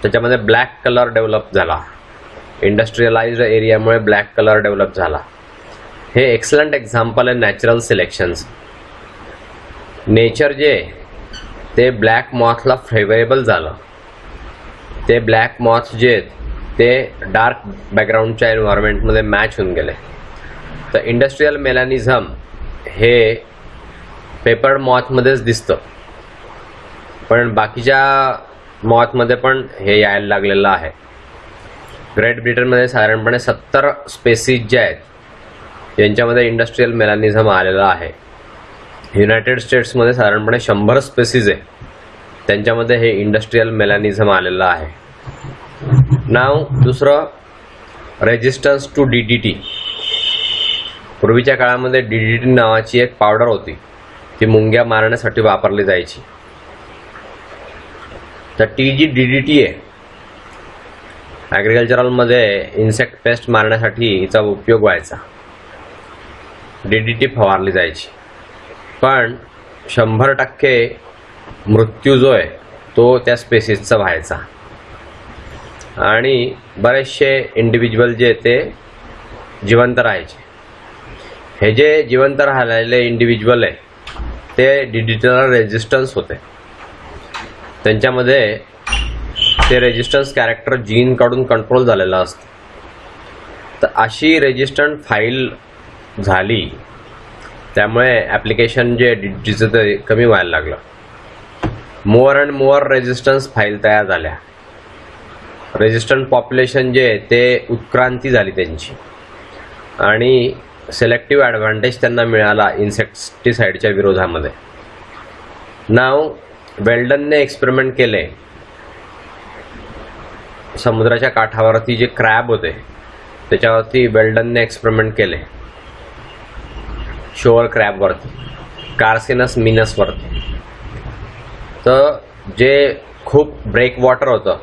[SPEAKER 1] त्याच्यामध्ये ब्लॅक कलर डेव्हलप झाला. इंडस्ट्रियलाइज्ड एरियामुळे ब्लॅक कलर डेव्हलप झाला. हे एक्सलंट एक्झाम्पल आहे नॅचरल सिलेक्शन्स. नेचर जे ते ब्लॅक मॉथला फेवरेबल झालं. ते ब्लॅक मॉथ जे ते डार्क बॅकग्राऊंडच्या एन्व्हायरमेंटमध्ये मॅच होऊन गेले. तर इंडस्ट्रियल मेलॅनिझम हे पेपर्ड मॉथमध्येच दिसतं, पण बाकीच्या मॉथमध्ये पण हे यायला लागलेलं आहे. ग्रेट ब्रिटनमध्ये साधारणपणे 70 स्पेसीज जे आहेत यांच्यामध्ये इंडस्ट्रियल मेलॅनिझम आलेला आहे. युनायटेड स्टेट्समध्ये साधारणपणे 100 स्पेसीज आहे त्यांच्यामध्ये हे इंडस्ट्रियल मेलॅनिझम आलेलं आहे. नाव दुसरं, रेजिस्टन्स टू DDT. पूर्वीच्या काळामध्ये DDT नावाची एक पावडर होती, ती मुंग्या मारण्यासाठी वापरली जायची. तर ती जी DDT आहे ॲग्रिकल्चरलमध्ये इन्सेक्ट पेस्ट मारण्यासाठी हिचा उपयोग व्हायचा. DDT फवारली जायची, पण 100% मृत्यू जो आहे तो त्या स्पेसीसचा व्हायचा आणि बरेचसे इंडिव्हिज्युअल जे ते जिवंत राहायचे. हे जे जिवंत राहिलेले इंडिव्हिज्युअल आहे ते DDTला रेजिस्टन्स होते. त्यांच्यामध्ये ते रेजिस्टन्स कॅरेक्टर जीन काढून कंट्रोल झालेलं असतं. तर अशी रेजिस्टंट फाईल झाली, त्यामुळे ॲप्लिकेशन जे DDTचं ते कमी व्हायला लागलं. Mower and mower resistance file तयार झाल्या. रेजिस्टंट पॉप्युलेशन जे ते उत्क्रांती झाली त्यांची आणि सिलेक्टिव्ह ॲडव्हान्टेज त्यांना मिळाला इन्सेक्टिसाईडच्या विरोधामध्ये. नाव वेल्डनने एक्सपेरिमेंट केले. समुद्राच्या काठावरती जे क्रॅब होते त्याच्यावरती वेल्डनने एक्सपेरिमेंट केले. शोअर क्रॅबवरती, कार्सिनस मिनसवरती. तर जे खूप ब्रेक वॉटर होतं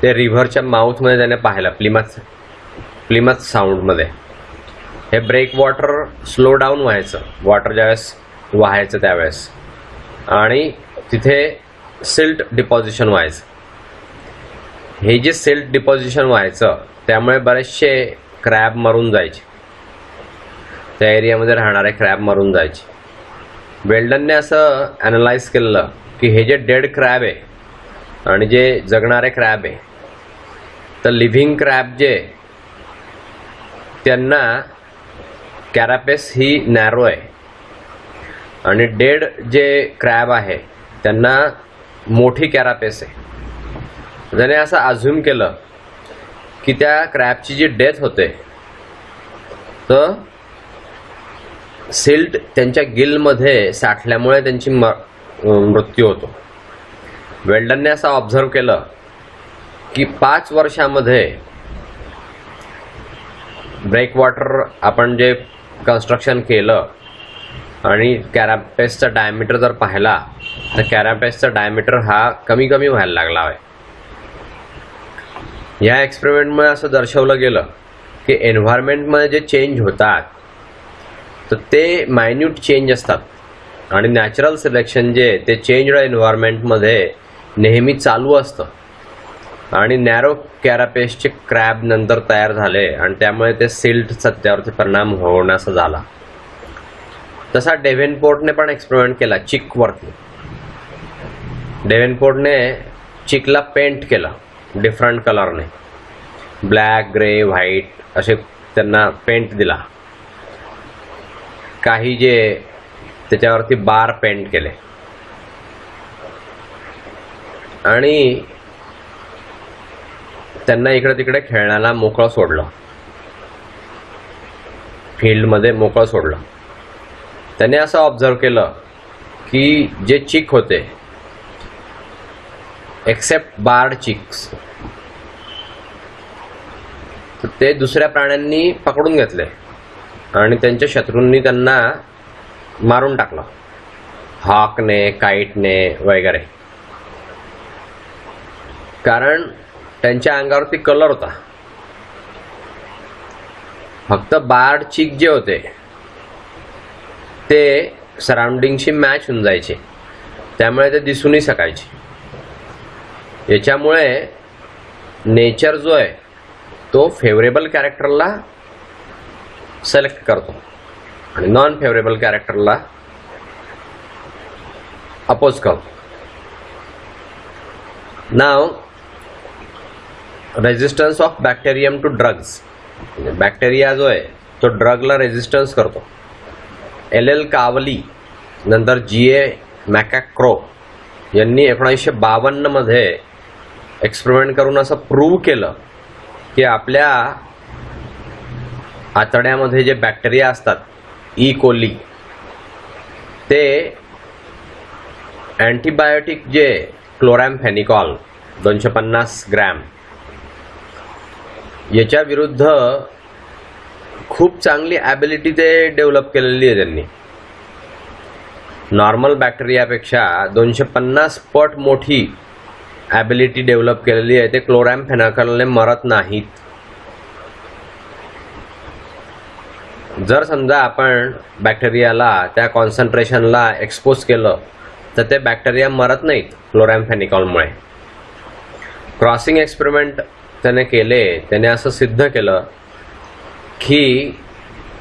[SPEAKER 1] ते रिव्हरच्या माउथमध्ये त्याने पाहिलं, प्लिमथ साऊंडमध्ये. हे ब्रेक वॉटर स्लो डाऊन व्हायचं, वॉटर ज्यावेळेस वाहायचं त्यावेळेस, आणि तिथे सिल्ट डिपॉझिशन व्हायचं. हे जे सिल्ट डिपॉझिशन व्हायचं त्यामुळे बरेचसे क्रॅब मरून जायचे, त्या एरियामध्ये राहणारे क्रॅब मरून जायचे. वेल्डनने असं ॲनालाइज केलं की हे जे डेड क्रॅब आहे आणि जे जगणारे क्रॅब आहे, तर लिव्हिंग क्रॅब जे त्यांना कॅरापेस ही नॅरो आहे आणि डेड जे क्रॅब आहे त्यांना मोठी कॅरापेस आहे. त्याने असं अझ्युम केलं की त्या क्रॅबची जी डेथ होते तर सिल्ट त्यांच्या गिलमध्ये साठल्यामुळे त्यांची मृत्यू होतो. वेल्डनने असं ऑब्झर्व केलं की 5 वर्षामध्ये ब्रेक वॉटर आपण जे कन्स्ट्रक्शन केलं आणि कॅरापेसचा डायमीटर जर पाहिला तर कॅरापेसचा डायमीटर हा कमी कमी व्हायला लागला आहे. या एक्सपेरिमेंटमुळे असं दर्शवलं गेलं की एन्व्हायरमेंटमध्ये जे चेंज होतात तर ते मायन्यूट चेंज असतात आणि नॅचरल सिलेक्शन जे ते चेंज्ड एन्व्हायरमेंटमध्ये नेहमी चालू असतं आणि नॅरो कॅरापेसचे क्रॅब नंतर तयार झाले आणि त्यामुळे ते सिल्टचा त्यावरती परिणाम होण्याचा झाला. तसा डेव्हेनपोर्टने पण एक्सपेरिमेंट केला चिकवरती. डेव्हेनपोर्टने चिकला पेंट केलं डिफरंट कलरने, ब्लॅक, ग्रे, व्हाईट असे त्यांना पेंट दिला. काही जे त्याच्यावरती बार पेंट केले आणि त्यांना इकडे तिकडे खेळण्याला मोकळं सोडलं, फील्डमध्ये मोकळं सोडलं. त्याने असं ऑब्झर्व केलं की जे चिक होते एक्सेप्ट बार्ड चिक्स ते दुसऱ्या प्राण्यांनी पकडून घेतले आणि त्यांच्या शत्रूंनी त्यांना मारून टाकलं, हॉकने, काईटने वगैरे, कारण त्यांच्या अंगावरती कलर होता. फक्त बार्ड चीक जे होते ते सराउंडिंगशी मॅच होऊन जायचे, त्यामुळे ते दिसूनही शकायचे. याच्यामुळे नेचर जो आहे तो फेवरेबल कॅरेक्टरला सिलेक्ट करतो आणि नॉन फेवरेबल कॅरेक्टरला अपोज करतो. नाव resistance of bacterium to drugs. Bacteria जो आहे तो ड्रगला रेजिस्टन्स करतो. एल कावली नंतर G.A. मॅकॅक्रो यांनी 1952 मध्ये एक्सपेरिमेंट करून असं प्रूव्ह केलं की आपल्या आतड्यामध्ये जे बॅक्टेरिया असतात ई कोली, ते अँटीबायोटिक जे क्लोरॅमफेनिकॉल 250 ग्रॅम याच्या विरुद्ध खूप चांगली ॲबिलिटी ते डेव्हलप केलेली आहे त्यांनी. नॉर्मल बॅक्टेरियापेक्षा 250 पट मोठी ॲबिलिटी डेव्हलप केलेली आहे. ते क्लोरॅमफेनिकॉलने मरत नाहीत. जर समजा आपण बॅक्टेरियाला त्या कॉन्सन्ट्रेशनला एक्सपोज केलं तर ते बॅक्टेरिया मरत नाहीत क्लोरॅमफेनिकॉलमुळे. क्रॉसिंग एक्सपेरिमेंट त्याने केले. त्याने असं सिद्ध केलं की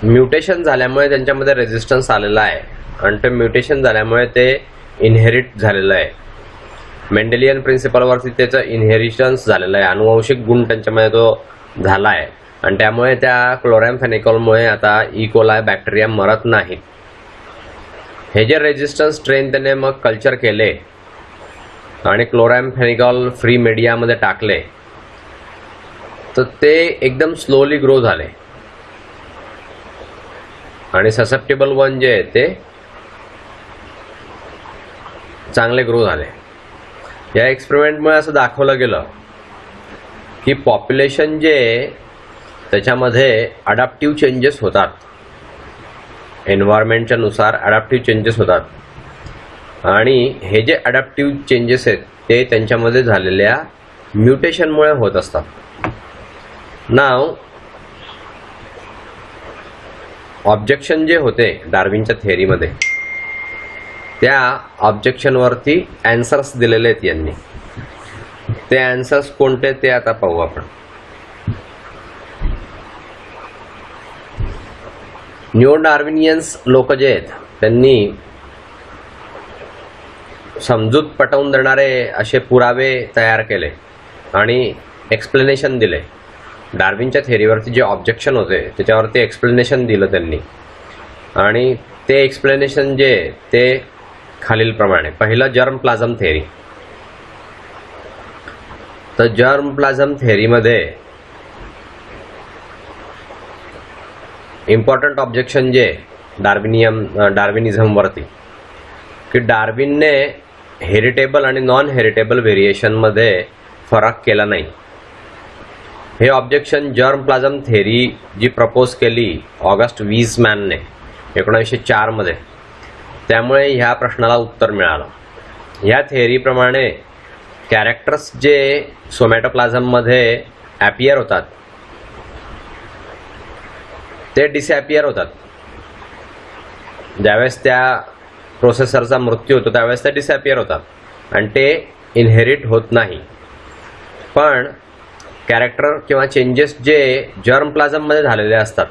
[SPEAKER 1] म्युटेशन झाल्यामुळे त्यांच्यामध्ये रेजिस्टन्स आलेला आहे आणि ते म्युटेशन झाल्यामुळे ते इनहेरिट झालेलं आहे. मेंडेलियन प्रिन्सिपलवरती त्याचं इनहेरिटन्स झालेलं आहे. अनुवंशिक गुण त्यांच्यामध्ये तो झाला आहे आणि त्यामुळे त्या क्लोरॅमफेनिकॉलमुळे आता ई कोलाय बॅक्टेरिया मरत नाहीत. हे जे रेजिस्टन्स स्ट्रेन त्याने मग कल्चर केले आणि क्लोरॅमफेनिकॉल फ्री मीडियामध्ये टाकले तर ते एकदम स्लोली ग्रो झाले आणि ससेप्टेबल वन जे आहे ते चांगले ग्रो झाले. या एक्सपेरिमेंटमुळे असं दाखवलं गेलं की पॉप्युलेशन जे त्याच्यामध्ये अडॅप्टिव्ह चेंजेस होतात, एन्व्हायरमेंटच्या नुसार अडॅप्टिव्ह चेंजेस होतात आणि हे जे अडॅप्टिव्ह चेंजेस आहेत ते त्यांच्यामध्ये झालेल्या म्युटेशनमुळे होत असतात. नाव ऑब्जेक्शन जे होते डार्विनच्या थेअरीमध्ये त्या ऑब्जेक्शनवरती ॲन्सर्स दिलेले आहेत यांनी. ते ॲन्सर्स कोणते ते आता पाहू आपण. न्यू डार्विनियन्स लोक जे आहेत त्यांनी समजूत पटवून देणारे असे पुरावे तयार केले आणि एक्सप्लेनेशन दिले. डार्विनच्या थेअरीवरती जे ऑब्जेक्शन होते त्याच्यावरती एक्सप्लेनेशन दिलं त्यांनी आणि ते एक्सप्लेनेशन जे ते खालीलप्रमाणे. पहिलं जर्म प्लाझम थेअरी. तर जर्म प्लाझम थेअरीमध्ये इम्पॉर्टंट ऑब्जेक्शन जे डार्विनिझमवरती की डार्विनने हेरिटेबल आणि नॉन हेरिटेबल व्हेरिएशनमध्ये फरक केला नाही. हे ऑब्जेक्शन जर्म प्लाझम थेअरी जी प्रपोज केली ऑगस्ट वीजमॅनने 1904 मध्ये, त्यामुळे ह्या प्रश्नाला उत्तर मिळालं. ह्या थेअरीप्रमाणे कॅरेक्टर्स जे सोमॅटोप्लाझममध्ये ॲपियर होतात ते डिसॲपियर होतात. ज्यावेळेस त्या प्रोसेसरचा मृत्यू होतो त्यावेळेस ते डिसॲपियर होतात आणि ते इनहेरिट होत नाही. पण कॅरेक्टर किंवा चेंजेस जे जर्म प्लाझममध्ये झालेले असतात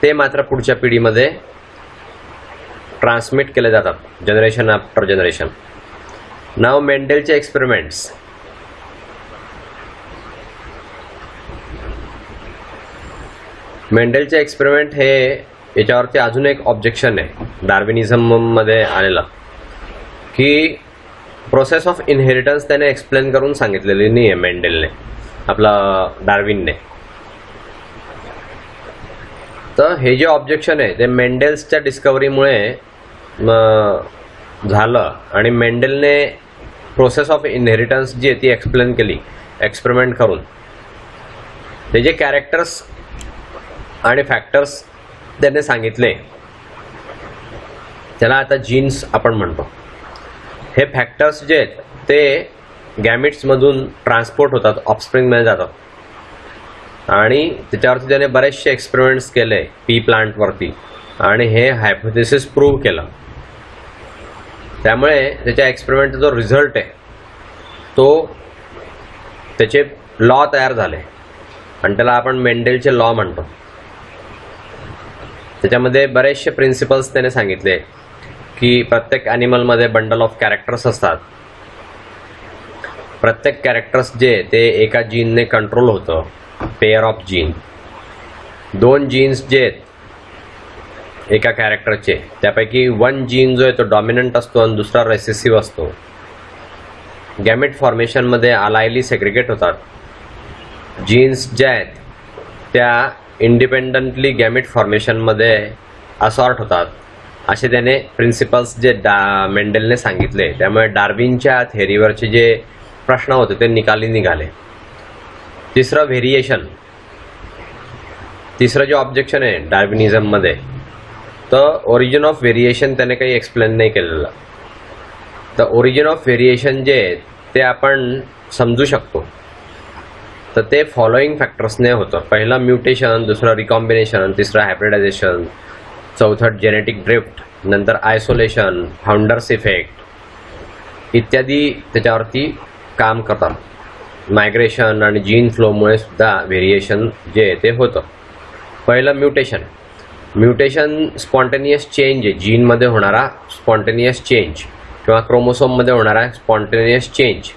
[SPEAKER 1] ते मात्र पुढच्या पिढीमध्ये ट्रान्समिट केले जातात जनरेशन आफ्टर जनरेशन. नाव मेंडेलचे एक्सपेरिमेंट्स. मेंडेलचे एक्सपेरिमेंट हे याच्यावरती अजून एक ऑब्जेक्शन आहे डार्विनिझममध्ये आलेलं की प्रोसेस ऑफ इनहेरिटन्स त्याने एक्सप्लेन करून सांगितलेली नाही आहे मेंडेलने, आपला डार्विनने. तर हे जे ऑब्जेक्शन आहे ते मेंडेल्सच्या डिस्कवरीमुळे झालं आणि मेंडेलने प्रोसेस ऑफ इनहेरिटन्स जी आहे ती एक्सप्लेन केली एक्सपेरिमेंट करून. ते जे कॅरेक्टर्स आणि फॅक्टर्स त्याने सांगितले, त्याला आता जीन्स आपण म्हणतो. हे फॅक्टर्स जे आहेत ते गॅमिट्समधून ट्रान्सपोर्ट होतात, ऑफस्प्रिंगमध्ये जातात. आणि त्याच्यावरती त्याने बरेचसे एक्सपेरिमेंट्स केले पी प्लांटवरती आणि हे हायपोथेसिस प्रूव्ह केलं. त्यामुळे त्याच्या एक्सपेरिमेंटचा जो रिझल्ट आहे तो त्याचे लॉ तयार झाले आणि त्याला आपण मेंडेलचे लॉ म्हणतो. त्याच्यामध्ये बरेचसे प्रिन्सिपल्स त्याने सांगितले की प्रत्येक ॲनिमलमध्ये बंडल ऑफ कॅरेक्टर्स असतात. प्रत्येक कॅरेक्टर्स जे ते एका जीनने कंट्रोल होतं, पेअर ऑफ जीन. 2 जीन्स जे आहेत एका कॅरेक्टरचे त्यापैकी 1 जीन जो आहे तो डॉमिनंट असतो आणि दुसरा रेसेसिव्ह असतो. गॅमेट फॉर्मेशनमध्ये अलायली सेग्रिगेट होतात. जीन्स ज्या आहेत त्या इंडिपेंडंटली गॅमेट फॉर्मेशनमध्ये असॉर्ट होतात, असे त्याने प्रिन्सिपल्स जे मेंडेलने सांगितले. त्यामुळे डार्विनच्या थेअरीवरचे जे प्रश्न होते ते निकाली निघाले. तिसरं व्हेरिएशन. तिसरं जे ऑब्जेक्शन आहे डार्विनिझममध्ये तर ओरिजिन ऑफ व्हेरिएशन त्याने काही एक्सप्लेन नाही केलेलं. तर ओरिजिन ऑफ व्हेरिएशन जे आहे ते आपण समजू शकतो तर ते फॉलोइंग फॅक्टर्सने होतं. पहिलं म्युटेशन, दुसरं रिकॉम्बिनेशन, तिसरं हायब्रिडायझेशन, चौथं जेनेटिक ड्रिफ्ट, नंतर आयसोलेशन, फाउंडर्स इफेक्ट इत्यादी त्याच्यावरती काम करतात. मायग्रेशन आणि जीन फ्लोमुळे सुद्धा व्हेरिएशन जे ते होतं. पहिलं म्युटेशन. म्युटेशन स्पॉन्टेनियस चेंज आहे, जीनमध्ये होणारा स्पॉन्टेनियस चेंज किंवा क्रोमोसोममध्ये होणारा स्पॉन्टेनियस चेंज.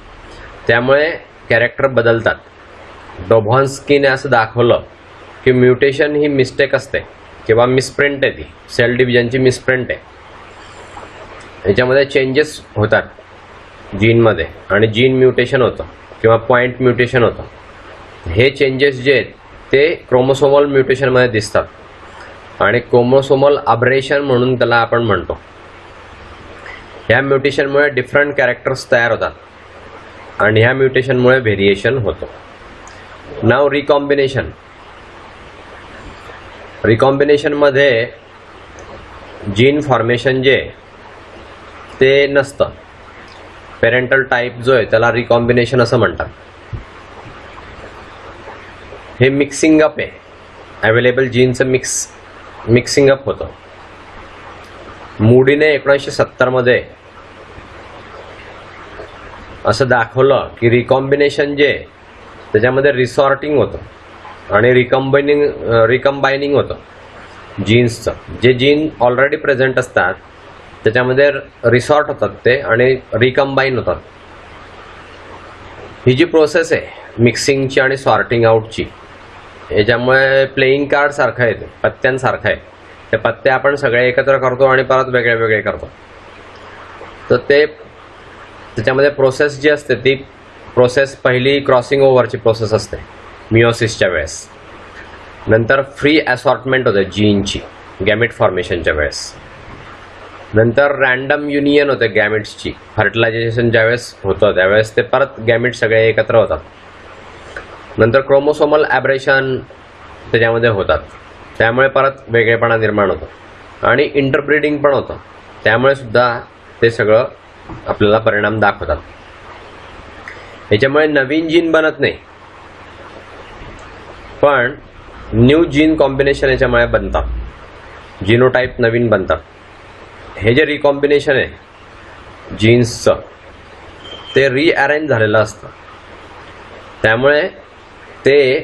[SPEAKER 1] त्यामुळे कॅरेक्टर बदलतात. डोभॉन्स्कीने असं दाखवलं की म्युटेशन ही मिस्टेक असते किंवा मिसप्रिंट आहे, ती सेल डिव्हिजनची मिसप्रिंट आहे. याच्यामध्ये चेंजेस होतात जीनमध्ये आणि जीन म्युटेशन होतं किंवा पॉईंट म्युटेशन होतं. हे चेंजेस जे आहेत ते क्रोमोसोमल म्युटेशनमध्ये दिसतात आणि क्रोमोसोमल अब्रेशन म्हणून त्याला आपण म्हणतो. ह्या म्युटेशनमुळे डिफरंट कॅरेक्टर्स तयार होतात आणि ह्या म्युटेशनमुळे व्हेरिएशन होतं. नाव रिकॉम्बिनेशन. रिकॉम्बिनेशनमध्ये जीन फॉर्मेशन जे ते नसतं. पेरेंटल टाईप जो आहे त्याला रिकॉम्बिनेशन असं म्हणतात. हे मिक्सिंग अप आहे, अवेलेबल जीनचं मिक्सिंग अप होतं. मूडीने 1970मध्ये असं दाखवलं की रिकॉम्बिनेशन जे त्याच्यामध्ये रिसॉर्टिंग होतं आणि रिकंबायनिंग होतं जीन्सचं. जे जीन ऑलरेडी प्रेझेंट असतात त्याच्यामध्ये रिसॉर्ट होतात ते आणि रिकंबाईन होतात. ही जी प्रोसेस आहे मिक्सिंगची आणि सॉर्टिंग आउटची, याच्यामुळे प्लेईंग कार्ड सारखं आहे, पत्त्यांसारखं आहे. ते पत्ते आपण सगळे एकत्र करतो आणि परत वेगळे वेगळे करतो. तर त्याच्यामध्ये प्रोसेस जी असते ती प्रोसेस पहिली क्रॉसिंग ओव्हरची प्रोसेस असते मिओसिसच्या वेळेस. नंतर फ्री असॉर्टमेंट होते जीनची गॅमेट फॉर्मेशनच्या वेळेस. नंतर रँडम युनियन होते गॅमेट्सची. फर्टिलायझेशन ज्यावेळेस होतं त्यावेळेस ते परत गॅमेट सगळे एकत्र होतात. नंतर क्रोमोसोमल ॲब्रेशन त्याच्यामध्ये होतात, त्यामुळे परत वेगळेपणा निर्माण होतो आणि इंटरब्रीडिंग पण होतं. त्यामुळे सुद्धा ते सगळं आपल्याला परिणाम दाखवतात. याच्यामुळे नवीन जीन बनत नाही पण न्यू जीन कॉम्बिनेशन याच्यामुळे बनतात, जिनोटाईप नवीन बनतात. हे जे रिकॉम्बिनेशन आहे जीन्सचं ते रिअरेंज झालेलं असतं. त्यामुळे ते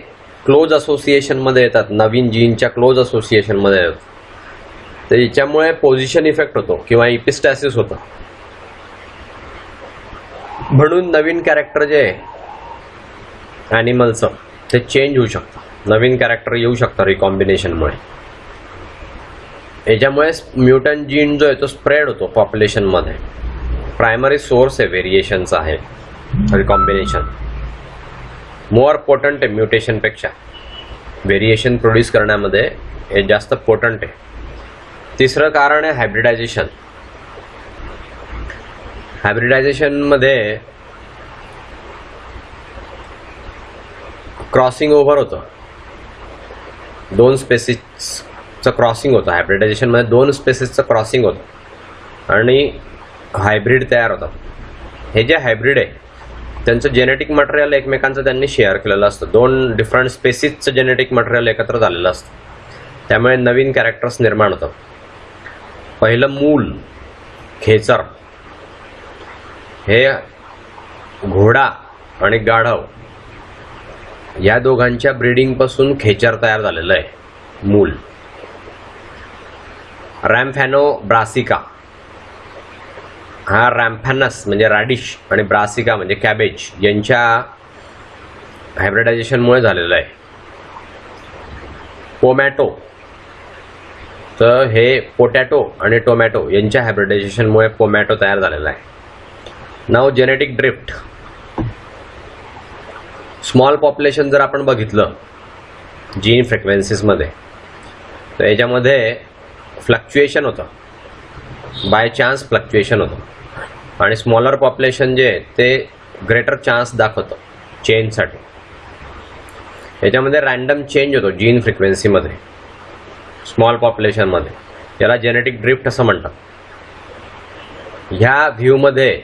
[SPEAKER 1] क्लोज असोसिएशनमध्ये येतात, नवीन जीनच्या क्लोज असोसिएशनमध्ये येतात. तर याच्यामुळे पोझिशन इफेक्ट होतो किंवा इपिस्टॅसिस होतं. म्हणून नवीन कॅरेक्टर जे आहे ॲनिमलचं ते चेंज होऊ शकतं, नवीन कॅरेक्टर येऊ शकतं रिकॉम्बिनेशनमुळे. याच्यामुळे म्युटंट जीन जो आहे तो स्प्रेड होतो पॉप्युलेशनमध्ये. प्रायमरी सोर्स आहे व्हेरिएशनचा आहे रिकॉम्बिनेशन. मोर पोटंट आहे म्युटेशनपेक्षा. व्हेरिएशन प्रोड्यूस करण्यामध्ये हे जास्त पोटंट आहे. तिसरं कारण आहे हायब्रिडायझेशन. हायब्रिडायझेशनमध्ये क्रॉसिंग ओव्हर होतं 2 स्पेसीजचं. स्पेसिसचं क्रॉसिंग होतं. हायब्रिडायझेशनमध्ये 2 स्पेसिसचं क्रॉसिंग होतं आणि हायब्रिड तयार होतात. हे जे हायब्रिड आहे त्यांचं जेनेटिक मटेरियल एकमेकांचं त्यांनी शेअर केलेलं असतं. 2 डिफरंट स्पेसिसचं जेनेटिक मटेरियल एकत्र झालेलं असतं. त्यामुळे नवीन कॅरेक्टर्स निर्माण होतात. पहिलं मूल खेचर हे घोडा आणि गाढव या दोघांच्या ब्रीडिंगपासून खेचर तयार झालेलं आहे मूल. रॅम्फॅनो ब्रासिका हा रॅम्फॅनस म्हणजे रॅडिश आणि ब्रासिका म्हणजे कॅबेज यांच्या हायब्रिडायझेशनमुळे झालेलं आहे. पोमॅटो तर हे पोटॅटो आणि टोमॅटो यांच्या हायब्रिडायझेशनमुळे पोमॅटो तयार झालेला आहे. नाव जेनेटिक ड्रिफ्ट. स्मॉल पॉप्युलेशन जर आपण बघितलं जीन फ्रिक्वेन्सीजमध्ये तर याच्यामध्ये फ्लक्च्युएशन होतं, बाय चान्स फ्लक्च्युएशन होतं आणि स्मॉलर पॉप्युलेशन जे ते ग्रेटर चान्स दाखवतं चेंजसाठी. याच्यामध्ये रॅन्डम चेंज होतो जीन फ्रिक्वेन्सीमध्ये स्मॉल पॉप्युलेशनमध्ये. याला जेनेटिक ड्रिफ्ट असं म्हणतात. ह्या व्ह्यूमध्ये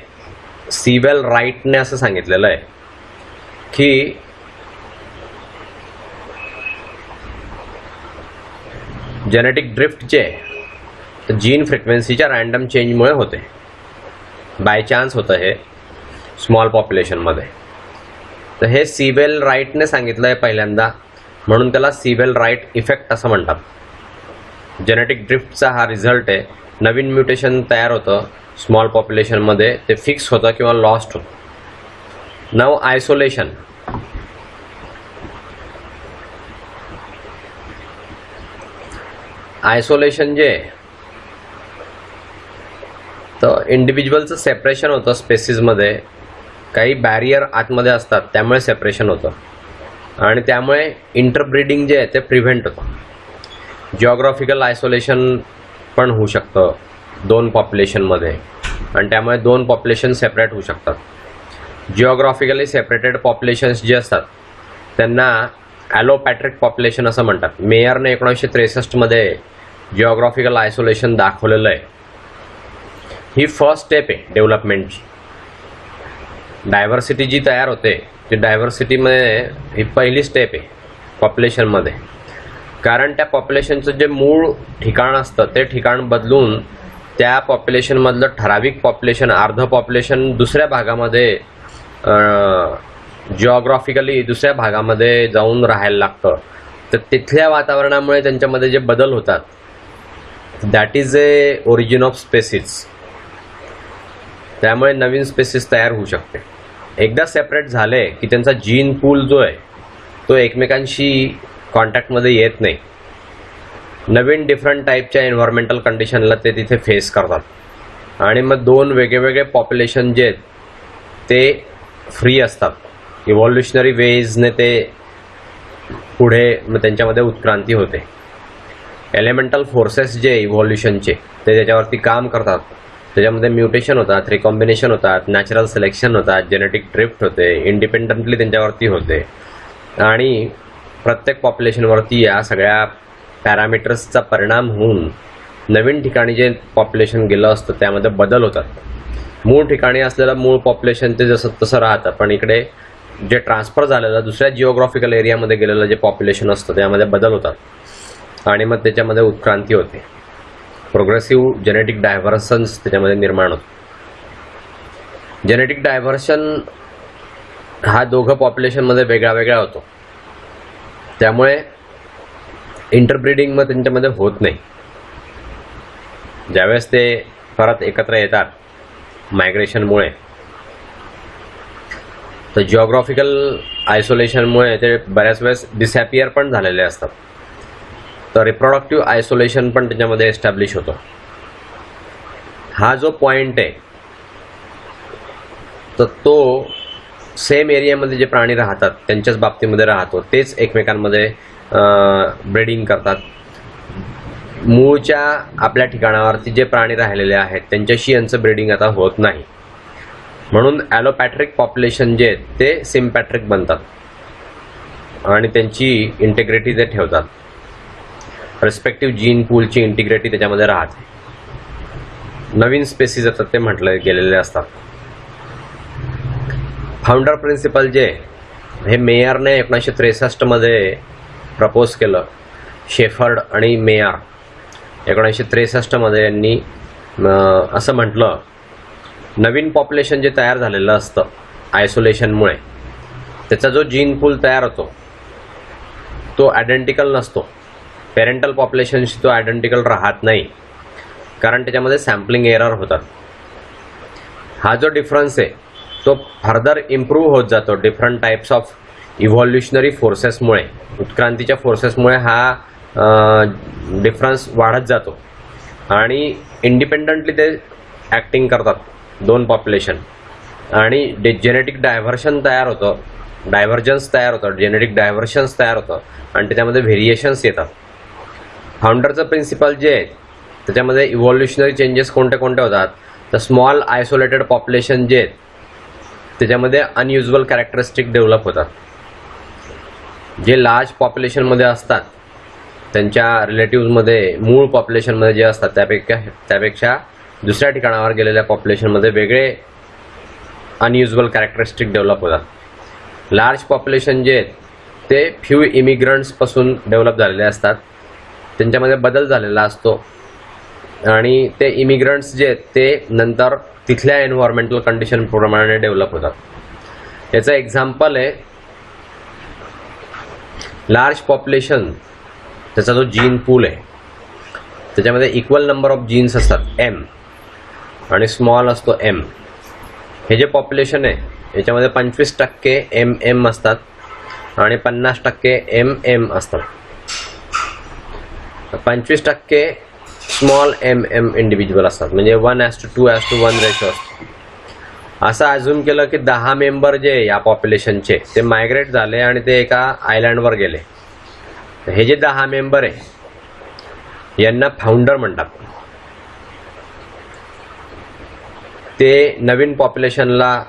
[SPEAKER 1] सीवेल राईटने असं सांगितलेलं आहे की जेनेटिक ड्रिफ्ट जे जीन फ्रिक्वेन्सीच्या रॅन्डम चेंजमुळे होते, बाय चान्स होतं हे स्मॉल पॉप्युलेशनमध्ये. तर हे सीवेल राईटने सांगितलं आहे पहिल्यांदा, म्हणून त्याला सीवेल राईट इफेक्ट असं म्हणतात. जेनेटिक ड्रिफ्टचा हा रिझल्ट आहे. नवीन म्युटेशन तयार होतं स्मॉल पॉप्युलेशनमध्ये, ते फिक्स होतं किंवा लॉस्ट होतं. नाव आयसोलेशन. आयसोलेशन जे तर इंडिव्हिज्युअलचं सेपरेशन होतं स्पेसिसमध्ये. काही बॅरियर आतमध्ये असतात त्यामुळे सेपरेशन होतं आणि त्यामुळे इंटरब्रीडिंग जे आहे ते प्रिव्हेंट होतं. जिओग्राफिकल आयसोलेशन पण होऊ शकतं 2 पॉप्युलेशनमध्ये आणि त्यामुळे 2 पॉप्युलेशन सेपरेट होऊ शकतात. जिओग्राफिकली सेपरेटेड पॉप्युलेशन्स जे असतात त्यांना ॲलोपॅट्रिक पॉप्युलेशन असं म्हणतात. मेयरने 1963 जिओग्राफिकल आयसोलेशन दाखवलेलं आहे. ही फर्स्ट स्टेप आहे डेव्हलपमेंटची. डायव्हर्सिटी जी तयार होते ती डायव्हर्सिटीमध्ये ही पहिली स्टेप आहे पॉप्युलेशनमध्ये. कारण त्या पॉप्युलेशनचं जे मूळ ठिकाण असतं ते ठिकाण बदलून त्या पॉप्युलेशनमधलं ठराविक पॉप्युलेशन, अर्ध पॉप्युलेशन दुसऱ्या भागामध्ये जिओग्राफिकली दुसऱ्या भागामध्ये जाऊन राहायला लागतं. तर तिथल्या वातावरणामुळे त्यांच्यामध्ये जे बदल होतात that is a origin of species. त्यामुळे नवीन स्पेसिस तयार होऊ शकते. एकदा सेपरेट झाले की त्यांचा जीन पूल जो आहे तो एकमेकांशी कॉन्टॅक्टमध्ये येत नाही. नवीन डिफरंट टाईपच्या एन्व्हायरमेंटल कंडिशनला ते तिथे फेस करतात आणि मग 2 वेगवेगळे पॉप्युलेशन जे आहेत ते फ्री असतात. इव्हॉल्युशनरी वेजने ते पुढे मग त्यांच्यामध्ये उत्क्रांती होते. एलिमेंटल फोर्सेस जे इव्हॉल्युशनचे ते त्याच्यावरती काम करतात. त्याच्यामध्ये म्युटेशन होतात, रिकॉम्बिनेशन होतात, नॅचरल सिलेक्शन होतात, जेनेटिक ड्रिफ्ट होते, इंडिपेंडंटली त्यांच्यावरती होते आणि प्रत्येक पॉप्युलेशनवरती या सगळ्या पॅरामीटर्सचा परिणाम होऊन नवीन ठिकाणी जे पॉप्युलेशन गेलं असतं त्यामध्ये बदल होतात. मूळ ठिकाणी असलेलं मूळ पॉप्युलेशन ते जसं तसं राहतं, पण इकडे जे ट्रान्सफर झालेलं दुसऱ्या जिओग्राफिकल एरियामध्ये गेलेलं जे पॉप्युलेशन असतं त्यामध्ये बदल होतात आणि मग त्याच्यामध्ये उत्क्रांती होते. प्रोग्रेसिव्ह जेनेटिक डायव्हर्सन्स त्याच्यामध्ये निर्माण होतं. जेनेटिक डायव्हर्शन हा दोघं पॉप्युलेशनमध्ये वेगळा वेगळा होतो. त्यामुळे इंटरब्रीडिंग मग त्यांच्यामध्ये होत नाही. ज्यावेळेस ते परत एकत्र येतात मायग्रेशनमुळे तर जिओग्राफिकल आयसोलेशनमुळे ते बऱ्याच वेळेस डिसॅपियर पण झालेले असतात. तर रिप्रोडक्टिव्ह आयसोलेशन पण त्याच्यामध्ये एस्टॅब्लिश होतो. हा जो पॉईंट आहे तर तो सेम एरियामध्ये जे प्राणी राहतात त्यांच्याच बाबतीमध्ये राहतो. तेच एकमेकांमध्ये ब्रीडिंग करतात. मूळच्या आपल्या ठिकाणावरती जे प्राणी राहिलेले आहेत त्यांच्याशी यांचं ब्रीडिंग आता होत नाही. म्हणून ॲलोपॅट्रिक पॉप्युलेशन जे आहेत ते सिम्पॅट्रिक बनतात आणि त्यांची इंटिग्रिटी ते ठेवतात. रिस्पेक्टिव्ह जीन पूलची इंटिग्रिटी त्याच्यामध्ये राहते. नवीन स्पेसिस येतात ते म्हटले गेलेले असतात. फाउंडर प्रिन्सिपल जे हे मेयरने 1963 मध्ये प्रपोज केलं. शेफर्ड आणि मेयर 1963 मध्ये यांनी असं म्हटलं, नवीन पॉप्युलेशन जे तयार झालेलं असतं आयसोलेशनमुळे, त्याचा जो जीन पूल तयार होतो तो आयडेंटिकल नसतो. पेरेंटल पॉप्युलेशनशी तो आयडेंटिकल राहत नाही, कारण त्याच्यामध्ये सॅम्पलिंग एरर होतात. हा जो डिफरन्स आहे तो फर्दर इम्प्रूव्ह होत जातो डिफरंट टाईप्स ऑफ इव्हॉल्युशनरी फोर्सेसमुळे. उत्क्रांतीच्या फोर्सेसमुळे हा डिफरन्स वाढत जातो आणि इंडिपेंडंटली ते ॲक्टिंग करतात दोन पॉप्युलेशन, आणि जेनेटिक डायव्हर्जन्स तयार होतं, जेनेटिक डायव्हर्शन्स तयार होतं आणि त्याच्यामध्ये व्हेरिएशन्स येतात. फाउंडरचं प्रिन्सिपल जे आहे त्याच्यामध्ये इव्हॉल्युशनरी चेंजेस कोणते कोणते होतात, तर स्मॉल आयसोलेटेड पॉप्युलेशन जे आहेत त्याच्यामध्ये अनयुज्युअल कॅरेक्टरिस्टिक डेव्हलप होतात. जे लार्ज पॉप्युलेशनमध्ये असतात त्यांच्या रिलेटिव्हमध्ये, मूळ पॉप्युलेशनमध्ये जे असतात त्यापेक्षा दुसऱ्या ठिकाणावर गेलेल्या पॉप्युलेशनमध्ये वेगळे अनयुज्युअल कॅरेक्टरिस्टिक डेव्हलप होतात. लार्ज पॉप्युलेशन जे आहेत ते फ्यू इमिग्रंट्सपासून डेव्हलप झालेले असतात, त्यांच्यामध्ये बदल झालेला असतो आणि ते इमिग्रंट्स जे आहेत ते नंतर तिथल्या एन्व्हायरमेंटल कंडिशन प्रमाणे डेव्हलप होतात. याचं एक्झाम्पल आहे लार्ज पॉप्युलेशन, त्याचा जो जीन पूल आहे त्याच्यामध्ये इक्वल नंबर ऑफ जीन्स असतात M आणि स्मॉल असतो M. हे जे पॉप्युलेशन आहे याच्यामध्ये 25% MM असतात आणि 50% MM असतात. 25% स्मॉल MM इंडिव्हिज्युअल असतात, म्हणजे 1:2:1 रेशो असतो. असं अज्युम केलं की 10 मेंबर जे या पॉप्युलेशनचे ते मायग्रेट झाले आणि ते एका आयलँडवर गेले. हे जे 10 मेंबर आहे यांना फाउंडर म्हणतात. ते नवीन पॉप्युलेशनला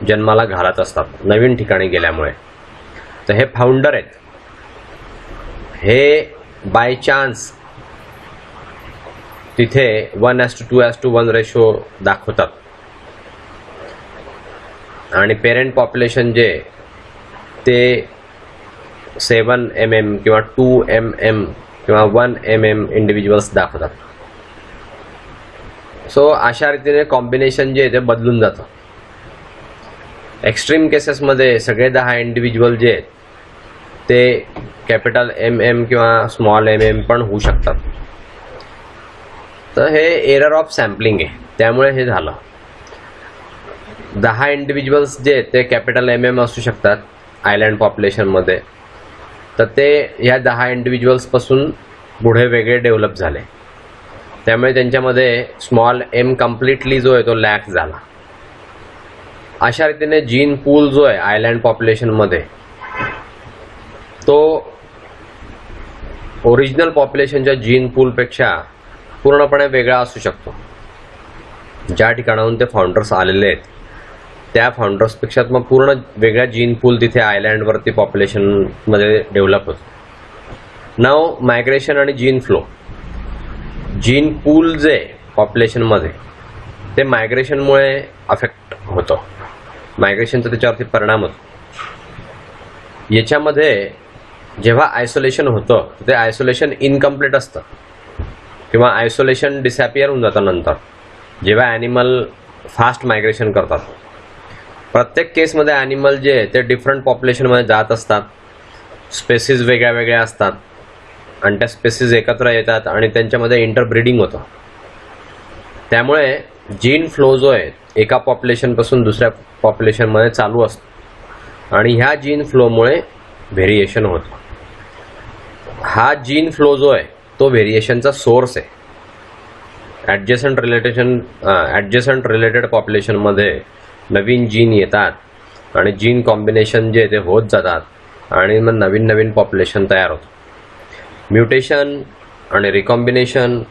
[SPEAKER 1] जन्माला घालत असतात नवीन ठिकाणी गेल्यामुळे. तर हे फाउंडर आहेत. हे बाय चान्स तिथे 1:2:1 रेशो दाखवतात आणि पेरेंट पॉप्युलेशन जे ते 7 mm किंवा 2 mm किंवा 1 mm इंडिव्हिज्युअल्स दाखवतात. सो अशा रीतीने कॉम्बिनेशन जे आहे ते बदलून जातं. एक्स्ट्रीम केसेसमध्ये सगळे 10 इंडिव्हिज्युअल जे आहेत ते कॅपिटल MM किंवा स्मॉल MM पण होऊ शकतात. तर हे एरर ऑफ सॅम्पलिंग आहे, त्यामुळे हे झालं. 10 इंडिव्हिज्युअल्स जे आहेत ते कॅपिटल MM असू शकतात आयलँड पॉप्युलेशनमध्ये. तर ते ह्या 10 इंडिव्हिज्युअल्सपासून पुढे वेगळे डेव्हलप झाले, त्यामुळे त्यांच्यामध्ये स्मॉल M कम्प्लिटली जो आहे तो लॅक झाला. अशा रीतीने जीन पूल जो आहे आयलँड पॉप्युलेशनमध्ये तो ओरिजिनल पॉप्युलेशनच्या जीन पूलपेक्षा पूर्णपणे वेगळा असू शकतो. ज्या ठिकाणाहून ते फाउंडर्स आलेले आहेत त्या फाउंडर्सपेक्षा मग पूर्ण वेगळ्या जीन पूल तिथे आयलँडवरती पॉप्युलेशनमध्ये डेव्हलप होतो. नाव मायग्रेशन आणि जीन फ्लो. जीन पूल जे पॉप्युलेशनमध्ये ते मायग्रेशनमुळे अफेक्ट होतं, मायग्रेशनचा त्याच्यावरती परिणाम होतो. याच्यामध्ये जेव्हा आयसोलेशन होतं ते आयसोलेशन इनकम्प्लीट असतं किंवा आयसोलेशन डिसॅपियर होऊन जातं नंतर जेव्हा ॲनिमल फास्ट मायग्रेशन करतात. प्रत्येक केसमध्ये ॲनिमल जे आहे ते डिफरंट पॉप्युलेशनमध्ये जात असतात, स्पेसीज वेगळ्या वेगळ्या असतात आणि त्या स्पेसीज एकत्र येतात आणि त्यांच्यामध्ये इंटरब्रीडिंग होतं. त्यामुळे जीन फ्लो जो आहे एका पॉप्युलेशनपासून दुसऱ्या पॉप्युलेशनमध्ये चालू असतो आणि ह्या जीन फ्लोमुळे व्हेरिएशन होतं. हा जीन फ्लो जो आहे तो व्हेरिएशनचा सोर्स आहे. ॲडजसंट रिलेटेड पॉप्युलेशनमध्ये नवीन जीन येतात आणि जीन कॉम्बिनेशन जे ते होत जातात आणि मग नवीन नवीन पॉप्युलेशन तयार होतं. म्युटेशन आणि रिकॉम्बिनेशन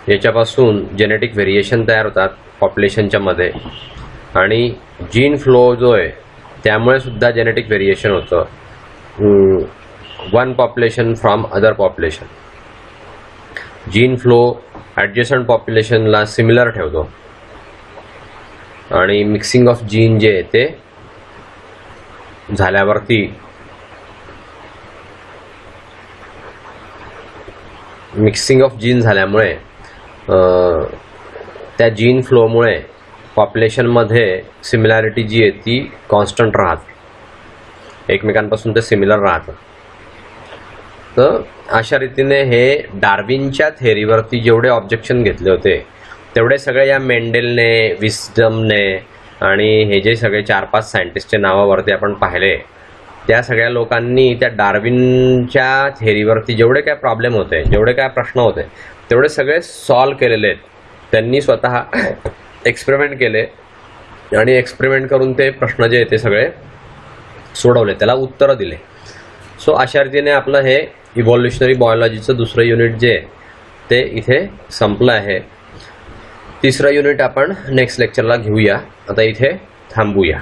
[SPEAKER 1] याच्यापासून जेनेटिक व्हेरिएशन तयार होतात पॉप्युलेशनच्या मध्ये आणि जीन फ्लो जो आहे त्यामुळे सुद्धा जेनेटिक व्हेरिएशन होतं one population from other population. Gene flow adjacent पॉप्युलेशनला सिमिलर ठेवतो आणि मिक्सिंग ऑफ जीन जे आहे ते झाल्यावरती मिक्सिंग ऑफ जीन झाल्यामुळे त्या जीन फ्लोमुळे पॉप्युलेशनमध्ये सिमिलॅरिटी जी आहे ती कॉन्स्टंट राहते, एकमेकांपासून ते सिमिलर राहतं. तर अशा रीतीने हे डार्विनच्या थेअरीवरती जेवढे ऑब्जेक्शन घेतले होते तेवढे सगळे या मेंडेलने, विस्डमने आणि हे जे सगळे 4-5 सायंटिस्टचे नावावरती आपण पाहिले त्या सगळ्या लोकांनी त्या डार्विनच्या थेअरीवरती जेवढे काय प्रॉब्लेम होते, जेवढे काय प्रश्न होते तेवढे सगळे सॉल्व केलेले आहेत. त्यांनी स्वतः एक्सपेरिमेंट केले आणि एक्सपेरिमेंट करून ते प्रश्न जे आहेत ते सगळे सोडवले, त्याला उत्तरं दिले. सो अशा रीतीने आपलं हे इव्हॉल्युशनरी बायोलॉजीचं दुसरं युनिट जे आहे ते इथे संपलं आहे. तिसरं युनिट आपण नेक्स्ट लेक्चरला घेऊया. आता इथे थांबूया.